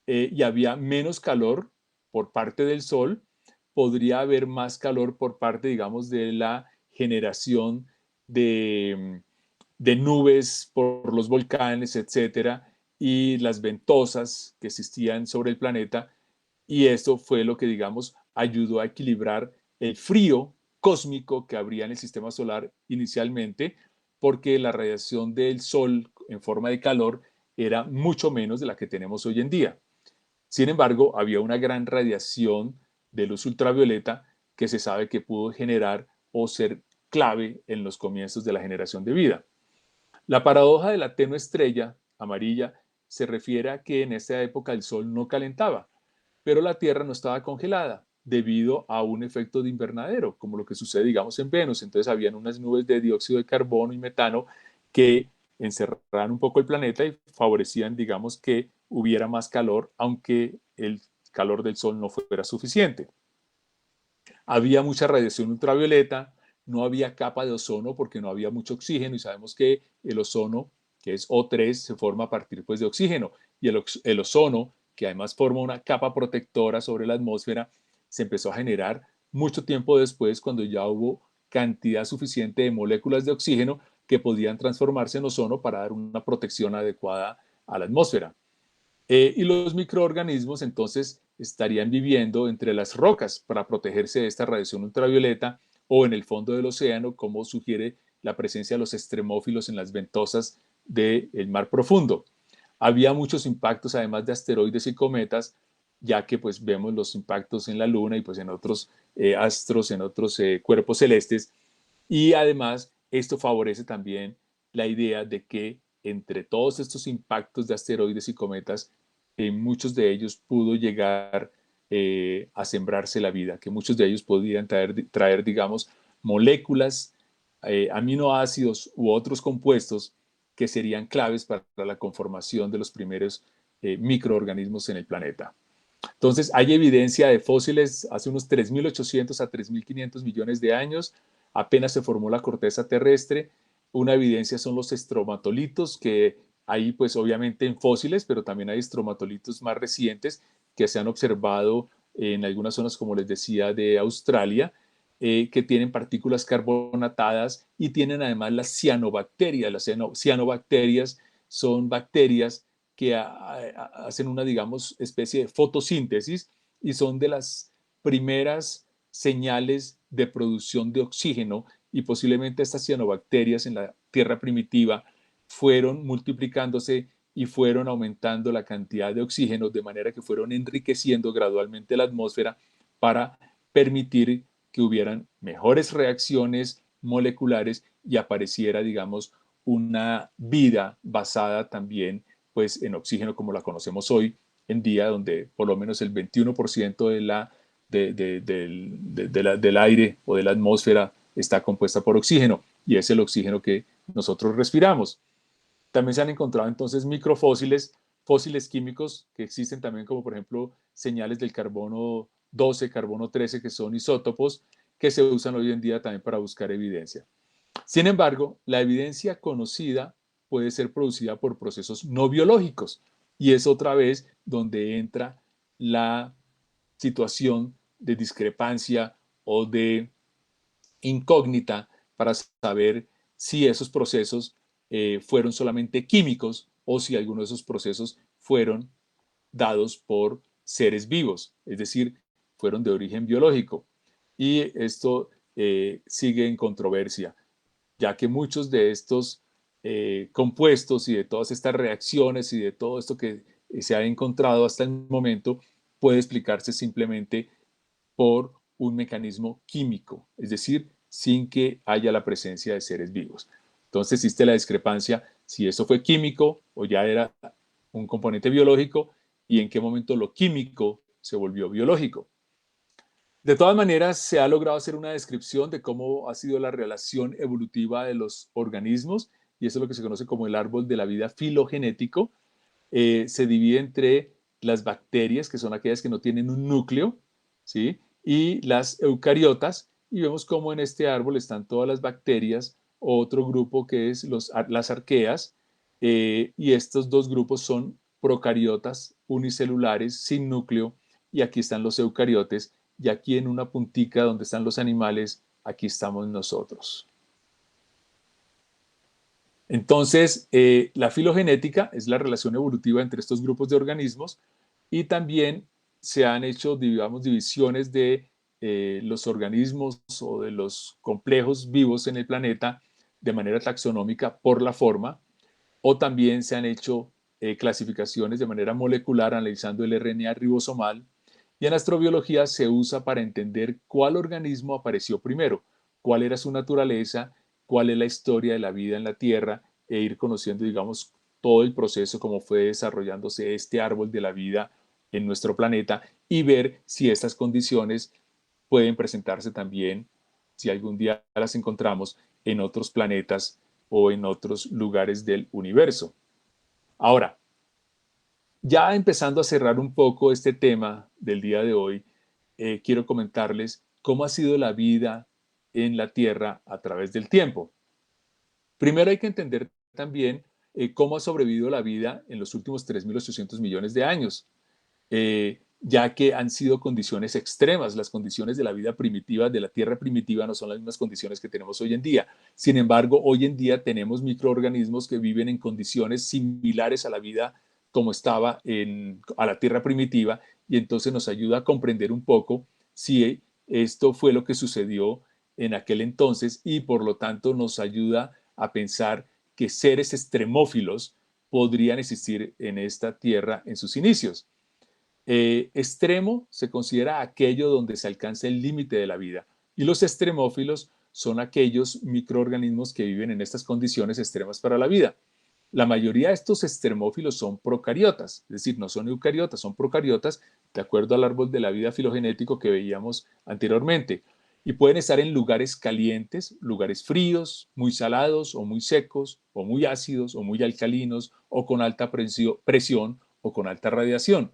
y había menos calor por parte del Sol. Podría haber más calor por parte, digamos, de la generación de, de nubes por los volcanes, etcétera, y las ventosas que existían sobre el planeta. Y esto fue lo que, digamos, ayudó a equilibrar el frío cósmico que habría en el sistema solar inicialmente, porque la radiación del Sol en forma de calor era mucho menos de la que tenemos hoy en día. Sin embargo, había una gran radiación de luz ultravioleta que se sabe que pudo generar o ser clave en los comienzos de la generación de vida. La paradoja de la tenue estrella amarilla se refiere a que en esta época el Sol no calentaba, pero la Tierra no estaba congelada debido a un efecto de invernadero, como lo que sucede, digamos, en Venus. Entonces habían unas nubes de dióxido de carbono y metano que encerraban un poco el planeta y favorecían, digamos, que hubiera más calor, aunque el calor del Sol no fuera suficiente. Había mucha radiación ultravioleta, no había capa de ozono porque no había mucho oxígeno y sabemos que el ozono, que es O3, se forma a partir pues, de oxígeno y el ozono, que además forma una capa protectora sobre la atmósfera, se empezó a generar mucho tiempo después cuando ya hubo cantidad suficiente de moléculas de oxígeno que podían transformarse en ozono para dar una protección adecuada a la atmósfera. Y los microorganismos entonces estarían viviendo entre las rocas para protegerse de esta radiación ultravioleta o en el fondo del océano, como sugiere la presencia de los extremófilos en las ventosas del mar profundo. Había muchos impactos, además de asteroides y cometas, ya que pues vemos los impactos en la Luna y pues en otros astros, en otros cuerpos celestes. Y además esto favorece también la idea de que entre todos estos impactos de asteroides y cometas, en muchos de ellos pudo llegar a sembrarse la vida, que muchos de ellos podían traer digamos, moléculas, aminoácidos u otros compuestos que serían claves para la conformación de los primeros microorganismos en el planeta. Entonces, hay evidencia de fósiles hace unos 3.800 a 3.500 millones de años, apenas se formó la corteza terrestre. Una evidencia son los estromatolitos, que hay pues obviamente en fósiles, pero también hay estromatolitos más recientes que se han observado en algunas zonas, como les decía, de Australia, que tienen partículas carbonatadas y tienen además las cianobacterias. Las cianobacterias son bacterias que hacen una, digamos, especie de fotosíntesis y son de las primeras señales de producción de oxígeno y posiblemente estas cianobacterias en la tierra primitiva fueron multiplicándose y fueron aumentando la cantidad de oxígeno de manera que fueron enriqueciendo gradualmente la atmósfera para permitir que hubieran mejores reacciones moleculares y apareciera, digamos, una vida basada también pues en oxígeno como la conocemos hoy en día, donde por lo menos el 21% del aire o de la atmósfera está compuesta por oxígeno, y es el oxígeno que nosotros respiramos. También se han encontrado entonces microfósiles, fósiles químicos que existen también, como por ejemplo señales del carbono 12, carbono 13, que son isótopos que se usan hoy en día también para buscar evidencia. Sin embargo, la evidencia conocida puede ser producida por procesos no biológicos, y es otra vez donde entra la situación de discrepancia o de incógnita para saber si esos procesos fueron solamente químicos o si algunos de esos procesos fueron dados por seres vivos, es decir, fueron de origen biológico. Y esto sigue en controversia, ya que muchos de estos compuestos y de todas estas reacciones y de todo esto que se ha encontrado hasta el momento puede explicarse simplemente por un mecanismo químico, es decir, sin que haya la presencia de seres vivos. Entonces existe la discrepancia si eso fue químico o ya era un componente biológico y en qué momento lo químico se volvió biológico. De todas maneras, se ha logrado hacer una descripción de cómo ha sido la relación evolutiva de los organismos, y eso es lo que se conoce como el árbol de la vida filogenético. Se divide entre las bacterias, que son aquellas que no tienen un núcleo, ¿sí? Y las eucariotas, y vemos cómo en este árbol están todas las bacterias, otro grupo que es las arqueas, y estos dos grupos son procariotas unicelulares sin núcleo, y aquí están los eucariotes, y aquí en una puntica donde están los animales, aquí estamos nosotros. Entonces, la filogenética es la relación evolutiva entre estos grupos de organismos, y también se han hecho, digamos, divisiones de los organismos o de los complejos vivos en el planeta de manera taxonómica por la forma, o también se han hecho clasificaciones de manera molecular analizando el RNA ribosomal, y en astrobiología se usa para entender cuál organismo apareció primero, cuál era su naturaleza, cuál es la historia de la vida en la Tierra, e ir conociendo, digamos, todo el proceso, cómo fue desarrollándose este árbol de la vida en nuestro planeta, y ver si estas condiciones pueden presentarse también, si algún día las encontramos, en otros planetas o en otros lugares del universo. Ahora, ya empezando a cerrar un poco este tema del día de hoy, quiero comentarles cómo ha sido la vida en la Tierra a través del tiempo. Primero hay que entender también cómo ha sobrevivido la vida en los últimos 3.800 millones de años, ya que han sido condiciones extremas. Las condiciones de la vida primitiva, de la Tierra primitiva, no son las mismas condiciones que tenemos hoy en día. Sin embargo, hoy en día tenemos microorganismos que viven en condiciones similares a la vida como estaba a la Tierra primitiva, y entonces nos ayuda a comprender un poco si esto fue lo que sucedió en aquel entonces, y por lo tanto nos ayuda a pensar que seres extremófilos podrían existir en esta Tierra en sus inicios. Extremo se considera aquello donde se alcanza el límite de la vida, y los extremófilos son aquellos microorganismos que viven en estas condiciones extremas para la vida. La mayoría de estos extremófilos son procariotas, es decir, no son eucariotas, son procariotas, de acuerdo al árbol de la vida filogenético que veíamos anteriormente, y pueden estar en lugares calientes, lugares fríos, muy salados o muy secos, o muy ácidos o muy alcalinos, o con alta presión o con alta radiación.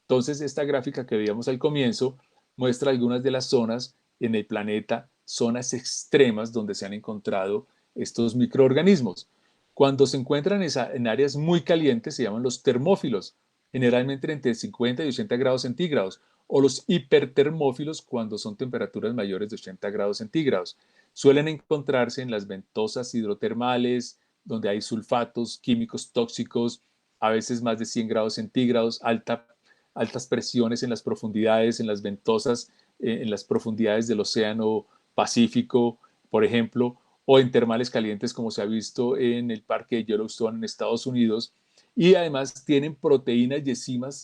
Entonces, esta gráfica que veíamos al comienzo muestra algunas de las zonas en el planeta, zonas extremas donde se han encontrado estos microorganismos. Cuando se encuentran en áreas muy calientes se llaman los termófilos, generalmente entre 50 y 80 grados centígrados, o los hipertermófilos cuando son temperaturas mayores de 80 grados centígrados. Suelen encontrarse en las ventosas hidrotermales, donde hay sulfatos químicos tóxicos, a veces más de 100 grados centígrados, altas presiones en las profundidades, en las ventosas, en las profundidades del océano Pacífico, por ejemplo, o en termales calientes como se ha visto en el parque de Yellowstone en Estados Unidos. Y además tienen proteínas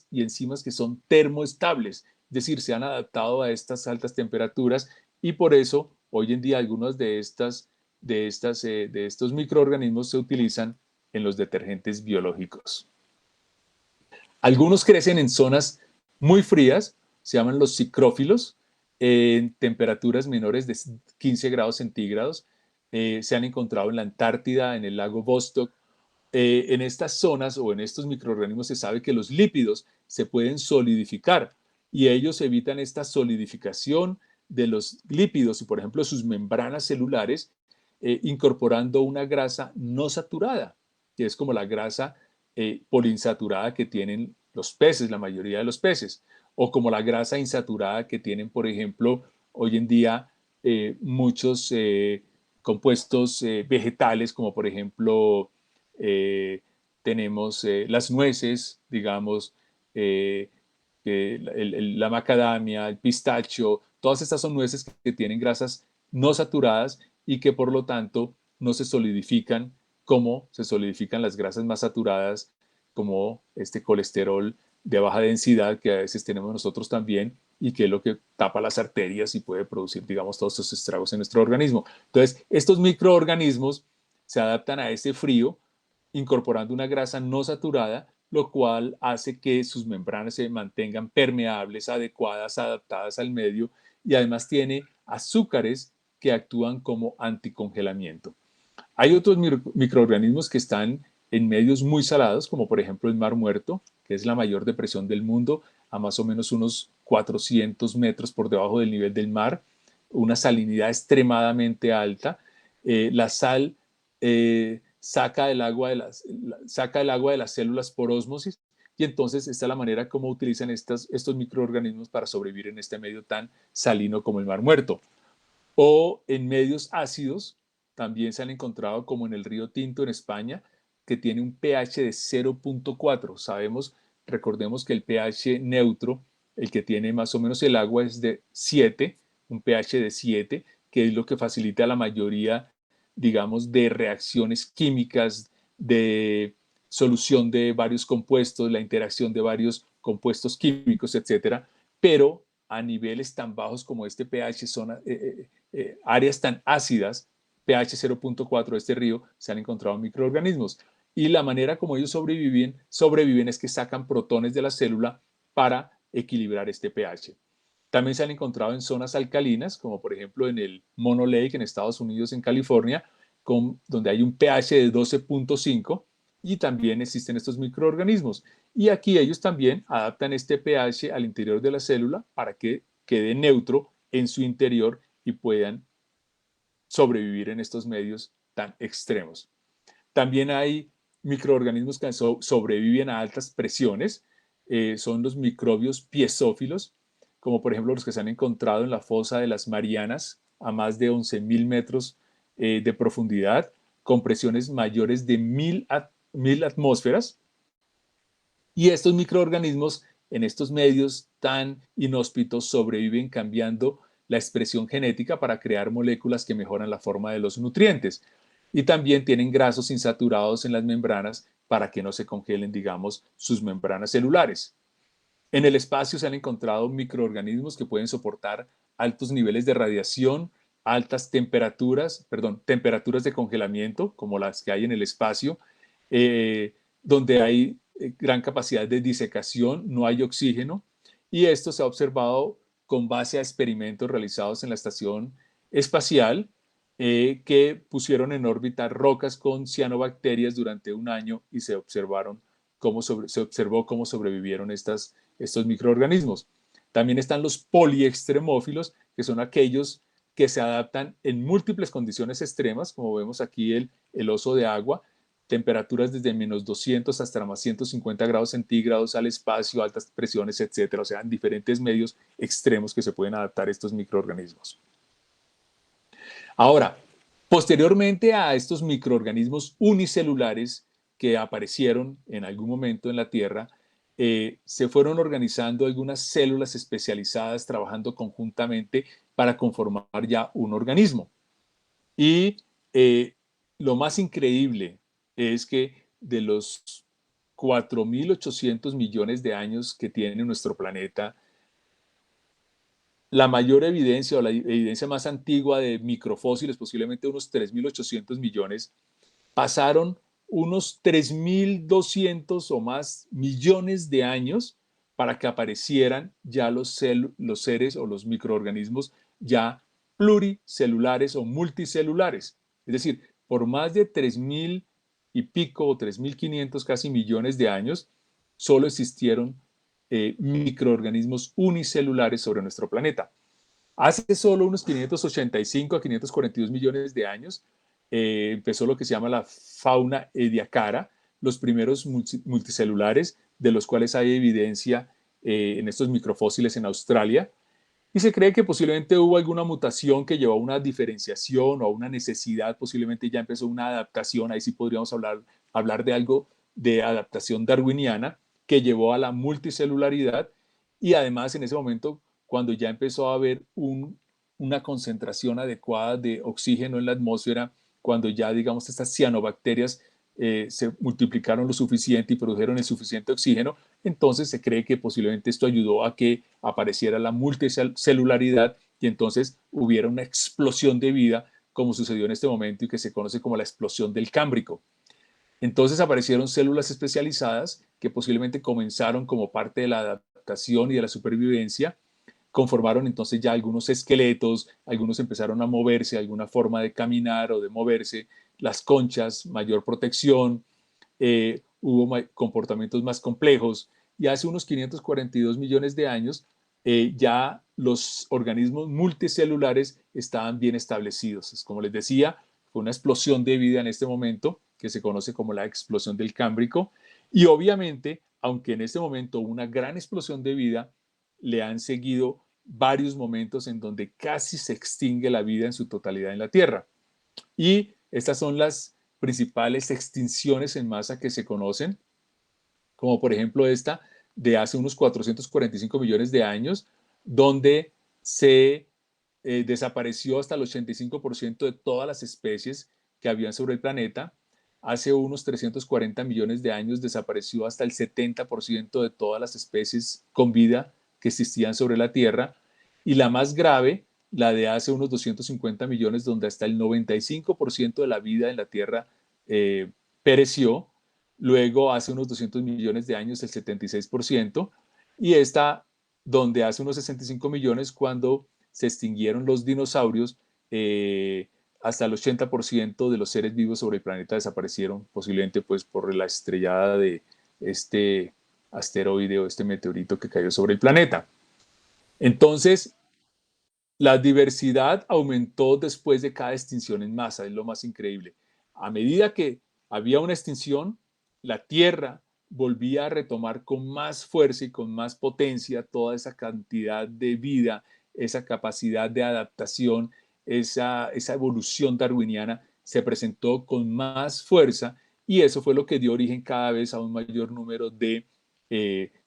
y enzimas que son termoestables, es decir, se han adaptado a estas altas temperaturas, y por eso hoy en día algunos de estos microorganismos se utilizan en los detergentes biológicos. Algunos crecen en zonas muy frías, se llaman los psicrófilos, en temperaturas menores de 15 grados centígrados. Se han encontrado en la Antártida, en el lago Vostok. En estas zonas o en estos microorganismos se sabe que los lípidos se pueden solidificar y ellos evitan esta solidificación de los lípidos y, por ejemplo, sus membranas celulares, incorporando una grasa no saturada, que es como la grasa poliinsaturada que tienen los peces, la mayoría de los peces, o como la grasa insaturada que tienen, por ejemplo, hoy en día muchos compuestos vegetales, como por ejemplo eh, tenemos las nueces, digamos, eh, la macadamia, el pistacho, todas estas son nueces que tienen grasas no saturadas y que por lo tanto no se solidifican como se solidifican las grasas más saturadas, como este colesterol de baja densidad que a veces tenemos nosotros también y que es lo que tapa las arterias y puede producir, digamos, todos estos estragos en nuestro organismo. Entonces, estos microorganismos se adaptan a ese frío incorporando una grasa no saturada, lo cual hace que sus membranas se mantengan permeables, adecuadas, adaptadas al medio y además tiene azúcares que actúan como anticongelamiento. Hay otros microorganismos que están en medios muy salados, como por ejemplo el Mar Muerto, que es la mayor depresión del mundo, a más o menos unos 400 metros por debajo del nivel del mar, una salinidad extremadamente alta. La sal saca saca el agua de las células por ósmosis y entonces esta es la manera como utilizan estos microorganismos para sobrevivir en este medio tan salino como el Mar Muerto. O en medios ácidos, también se han encontrado como en el río Tinto en España, que tiene un pH de 0.4. Sabemos, recordemos que el pH neutro, el que tiene más o menos el agua es de 7, un pH de 7, que es lo que facilita la mayoría, digamos, de reacciones químicas, de solución de varios compuestos, la interacción de varios compuestos químicos, etcétera, pero a niveles tan bajos como este pH son áreas tan ácidas, pH 0.4 de este río, se han encontrado microorganismos. Y la manera como ellos sobreviven es que sacan protones de la célula para equilibrar este pH. También se han encontrado en zonas alcalinas, como por ejemplo en el Mono Lake en Estados Unidos, en California, donde hay un pH de 12.5 y también existen estos microorganismos. Y aquí ellos también adaptan este pH al interior de la célula para que quede neutro en su interior y puedan sobrevivir en estos medios tan extremos. También hay microorganismos que sobreviven a altas presiones, son los microbios piezófilos, como por ejemplo los que se han encontrado en la fosa de las Marianas a más de 11.000 metros de profundidad, con presiones mayores de 1.000 atmósferas. Y estos microorganismos en estos medios tan inhóspitos sobreviven cambiando la expresión genética para crear moléculas que mejoran la forma de los nutrientes. Y también tienen grasos insaturados en las membranas para que no se congelen, digamos, sus membranas celulares. En el espacio se han encontrado microorganismos que pueden soportar altos niveles de radiación, altas temperaturas de congelamiento, como las que hay en el espacio, donde hay gran capacidad de disecación, no hay oxígeno, y esto se ha observado con base a experimentos realizados en la estación espacial que pusieron en órbita rocas con cianobacterias durante un año y se observó cómo sobrevivieron estos microorganismos. También están los poliextremófilos, que son aquellos que se adaptan en múltiples condiciones extremas, como vemos aquí el oso de agua, temperaturas desde menos 200 hasta más 150 grados centígrados al espacio, altas presiones, etcétera. O sea, en diferentes medios extremos que se pueden adaptar estos microorganismos. Ahora, posteriormente a estos microorganismos unicelulares que aparecieron en algún momento en la Tierra, se fueron organizando algunas células especializadas trabajando conjuntamente para conformar ya un organismo. Y lo más increíble es que de los 4.800 millones de años que tiene nuestro planeta, la mayor evidencia o la evidencia más antigua de microfósiles, posiblemente unos 3.800 millones, pasaron unos 3.200 o más millones de años para que aparecieran ya los seres o los microorganismos ya pluricelulares o multicelulares. Es decir, por más de 3.000 y pico o 3.500 casi millones de años, solo existieron microorganismos unicelulares sobre nuestro planeta. Hace solo unos 585 a 542 millones de años empezó lo que se llama la fauna ediacara, los primeros multicelulares de los cuales hay evidencia en estos microfósiles en Australia. Y se cree que posiblemente hubo alguna mutación que llevó a una diferenciación o a una necesidad, posiblemente ya empezó una adaptación, ahí sí podríamos hablar de algo de adaptación darwiniana que llevó a la multicelularidad y además en ese momento cuando ya empezó a haber una concentración adecuada de oxígeno en la atmósfera, cuando ya digamos estas cianobacterias se multiplicaron lo suficiente y produjeron el suficiente oxígeno, entonces se cree que posiblemente esto ayudó a que apareciera la multicelularidad y entonces hubiera una explosión de vida como sucedió en este momento y que se conoce como la explosión del Cámbrico. Entonces aparecieron células especializadas que posiblemente comenzaron como parte de la adaptación y de la supervivencia, conformaron entonces ya algunos esqueletos, algunos empezaron a moverse, alguna forma de caminar o de moverse, las conchas, mayor protección, hubo comportamientos más complejos y hace unos 542 millones de años ya los organismos multicelulares estaban bien establecidos. Como les decía, fue una explosión de vida en este momento que se conoce como la explosión del Cámbrico y obviamente, aunque en este momento hubo una gran explosión de vida, le han seguido varios momentos en donde casi se extingue la vida en su totalidad en la Tierra. Y estas son las principales extinciones en masa que se conocen, como por ejemplo esta de hace unos 445 millones de años, donde se desapareció hasta el 85% de todas las especies que habían sobre el planeta. Hace unos 340 millones de años desapareció hasta el 70% de todas las especies con vida que existían sobre la Tierra. Y la más grave, la de hace unos 250 millones, donde hasta el 95% de la vida en la Tierra pereció. Luego, hace unos 200 millones de años, el 76%. Y esta, donde hace unos 65 millones, cuando se extinguieron los dinosaurios, hasta el 80% de los seres vivos sobre el planeta desaparecieron, posiblemente pues por la estrellada de este asteroide o este meteorito que cayó sobre el planeta. Entonces, la diversidad aumentó después de cada extinción en masa, es lo más increíble. A medida que había una extinción, la Tierra volvía a retomar con más fuerza y con más potencia toda esa cantidad de vida, esa capacidad de adaptación, esa evolución darwiniana se presentó con más fuerza y eso fue lo que dio origen cada vez a un mayor número de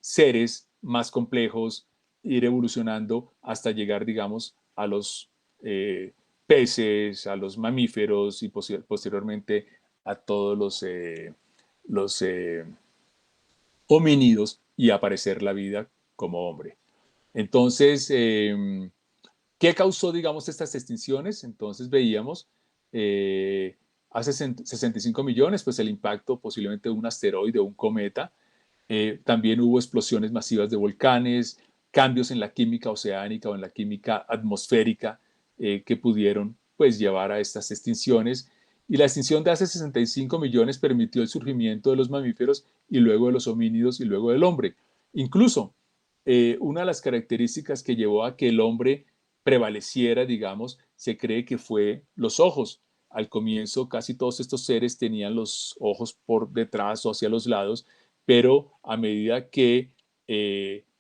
seres más complejos, ir evolucionando hasta llegar, digamos, a los peces, a los mamíferos y posteriormente a todos los homínidos y aparecer la vida como hombre. Entonces, ¿qué causó, digamos, estas extinciones? Entonces veíamos hace 65 millones, pues el impacto posiblemente de un asteroide o un cometa. También hubo explosiones masivas de volcanes, cambios en la química oceánica o en la química atmosférica que pudieron pues llevar a estas extinciones. Y la extinción de hace 65 millones permitió el surgimiento de los mamíferos y luego de los homínidos y luego del hombre. Incluso una de las características que llevó a que el hombre prevaleciera, digamos, se cree que fue los ojos. Al comienzo casi todos estos seres tenían los ojos por detrás o hacia los lados, pero a medida que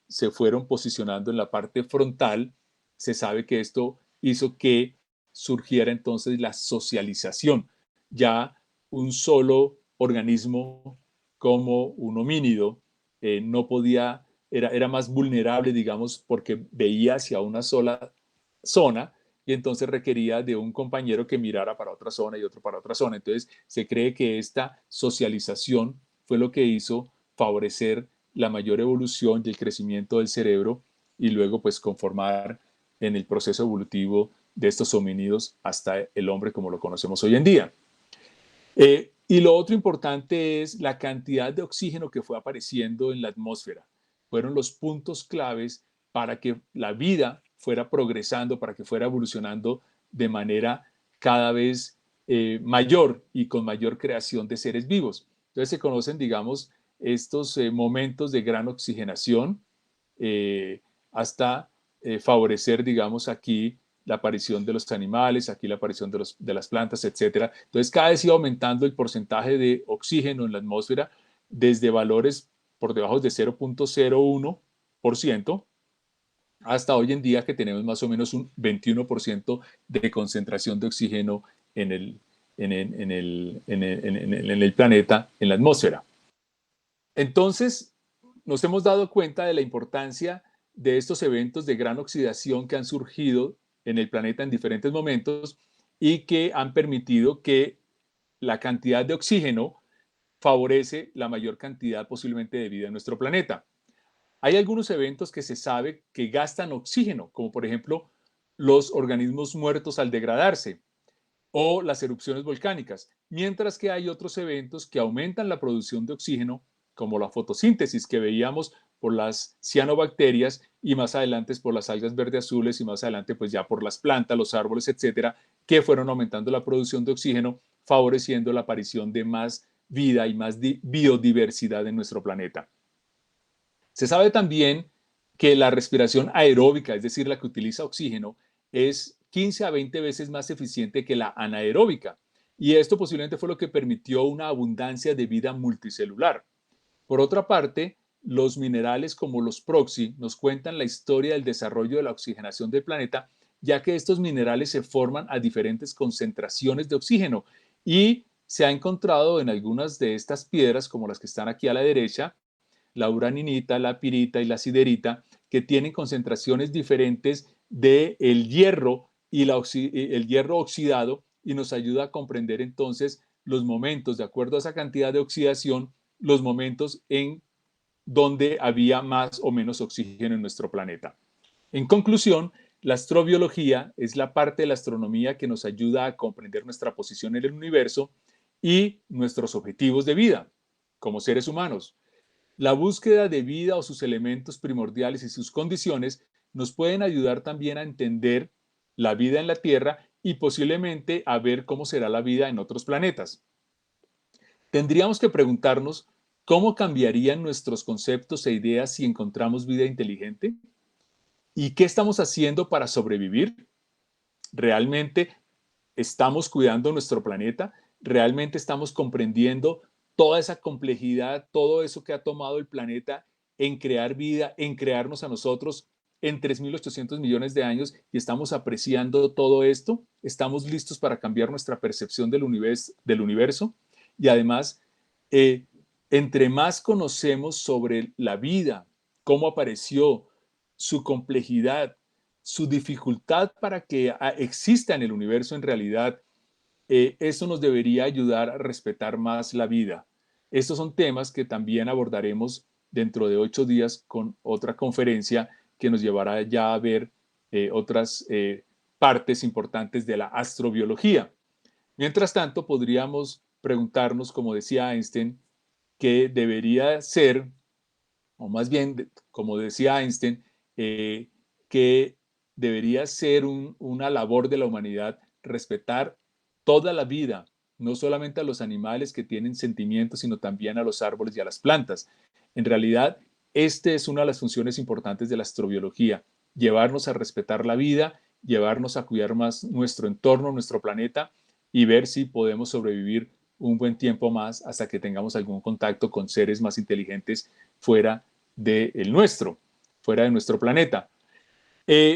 se fueron posicionando en la parte frontal, se sabe que esto hizo que surgiera entonces la socialización. Ya un solo organismo como un homínido no podía, era más vulnerable, digamos, porque veía hacia una sola zona y entonces requería de un compañero que mirara para otra zona y otro para otra zona. Entonces se cree que esta socialización fue lo que hizo favorecer la mayor evolución y el crecimiento del cerebro y luego pues conformar en el proceso evolutivo de estos homínidos hasta el hombre como lo conocemos hoy en día. Y lo otro importante es la cantidad de oxígeno que fue apareciendo en la atmósfera. Fueron los puntos claves para que la vida fuera progresando, para que fuera evolucionando de manera cada vez mayor y con mayor creación de seres vivos. Entonces se conocen, digamos, estos momentos de gran oxigenación hasta favorecer, digamos, aquí la aparición de los animales, aquí la aparición de las plantas, etcétera. Entonces, cada vez iba aumentando el porcentaje de oxígeno en la atmósfera desde valores por debajo de 0.01% hasta hoy en día que tenemos más o menos un 21% de concentración de oxígeno en el planeta, en la atmósfera. Entonces, nos hemos dado cuenta de la importancia de estos eventos de gran oxidación que han surgido en el planeta en diferentes momentos y que han permitido que la cantidad de oxígeno favorece la mayor cantidad posiblemente de vida en nuestro planeta. Hay algunos eventos que se sabe que gastan oxígeno, como por ejemplo los organismos muertos al degradarse o las erupciones volcánicas, mientras que hay otros eventos que aumentan la producción de oxígeno, como la fotosíntesis que veíamos por las cianobacterias y más adelante por las algas verde azules y más adelante pues ya por las plantas, los árboles, etcétera, que fueron aumentando la producción de oxígeno, favoreciendo la aparición de más vida y más biodiversidad en nuestro planeta. Se sabe también que la respiración aeróbica, es decir, la que utiliza oxígeno, es 15 a 20 veces más eficiente que la anaeróbica. Y esto posiblemente fue lo que permitió una abundancia de vida multicelular. Por otra parte, los minerales como los proxy nos cuentan la historia del desarrollo de la oxigenación del planeta, ya que estos minerales se forman a diferentes concentraciones de oxígeno y se ha encontrado en algunas de estas piedras, como las que están aquí a la derecha, la uraninita, la pirita y la siderita, que tienen concentraciones diferentes del hierro y el hierro oxidado y nos ayuda a comprender entonces los momentos, de acuerdo a esa cantidad de oxidación, los momentos en donde había más o menos oxígeno en nuestro planeta. En conclusión, la astrobiología es la parte de la astronomía que nos ayuda a comprender nuestra posición en el universo y nuestros objetivos de vida como seres humanos. La búsqueda de vida o sus elementos primordiales y sus condiciones nos pueden ayudar también a entender la vida en la Tierra y posiblemente a ver cómo será la vida en otros planetas. Tendríamos que preguntarnos cómo cambiarían nuestros conceptos e ideas si encontramos vida inteligente y qué estamos haciendo para sobrevivir. ¿Realmente estamos cuidando nuestro planeta? ¿Realmente estamos comprendiendo toda esa complejidad, todo eso que ha tomado el planeta en crear vida, en crearnos a nosotros en 3.800 millones de años y estamos apreciando todo esto? ¿Estamos listos para cambiar nuestra percepción del universo? Y además, eh, entre más conocemos sobre la vida, cómo apareció, su complejidad, su dificultad para que exista en el universo en realidad, eso nos debería ayudar a respetar más la vida. Estos son temas que también abordaremos dentro de 8 días con otra conferencia que nos llevará ya a ver otras partes importantes de la astrobiología. Mientras tanto, podríamos preguntarnos, como decía Einstein, qué debería ser, o más bien, como decía Einstein, que debería ser una labor de la humanidad respetar toda la vida, no solamente a los animales que tienen sentimientos, sino también a los árboles y a las plantas. En realidad, esta es una de las funciones importantes de la astrobiología, llevarnos a respetar la vida, llevarnos a cuidar más nuestro entorno, nuestro planeta y ver si podemos sobrevivir un buen tiempo más hasta que tengamos algún contacto con seres más inteligentes fuera del nuestro, fuera de nuestro planeta.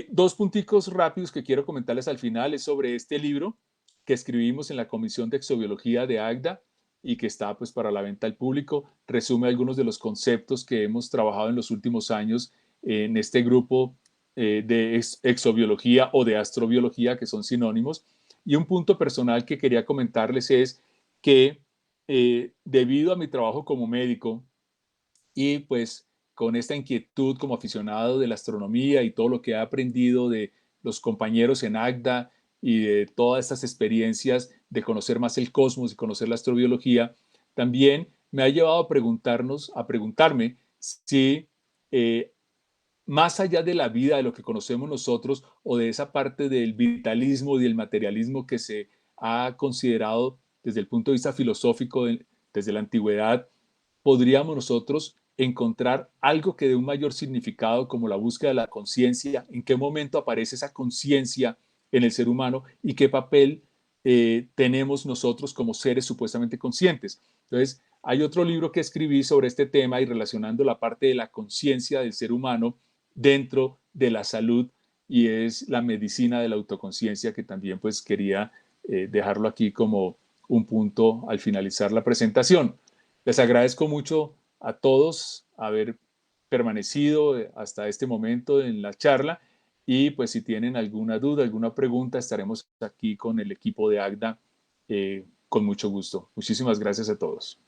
Dos punticos rápidos que quiero comentarles al final es sobre este libro que escribimos en la Comisión de Exobiología de ACDA y que está pues para la venta al público. Resume algunos de los conceptos que hemos trabajado en los últimos años en este grupo de exobiología o de astrobiología, que son sinónimos. Y un punto personal que quería comentarles es que debido a mi trabajo como médico y pues con esta inquietud como aficionado de la astronomía y todo lo que he aprendido de los compañeros en ACDA y de todas estas experiencias de conocer más el cosmos y conocer la astrobiología, también me ha llevado a preguntarme si más allá de la vida, de lo que conocemos nosotros, o de esa parte del vitalismo y del materialismo que se ha considerado desde el punto de vista filosófico desde la antigüedad, podríamos nosotros encontrar algo que dé un mayor significado, como la búsqueda de la conciencia, en qué momento aparece esa conciencia en el ser humano y qué papel tenemos nosotros como seres supuestamente conscientes. Entonces, hay otro libro que escribí sobre este tema y relacionando la parte de la conciencia del ser humano dentro de la salud, y es la medicina de la autoconciencia, que también pues quería dejarlo aquí como un punto al finalizar la presentación. Les agradezco mucho a todos haber permanecido hasta este momento en la charla, y pues si tienen alguna duda, alguna pregunta, estaremos aquí con el equipo de ACDA con mucho gusto. Muchísimas gracias a todos.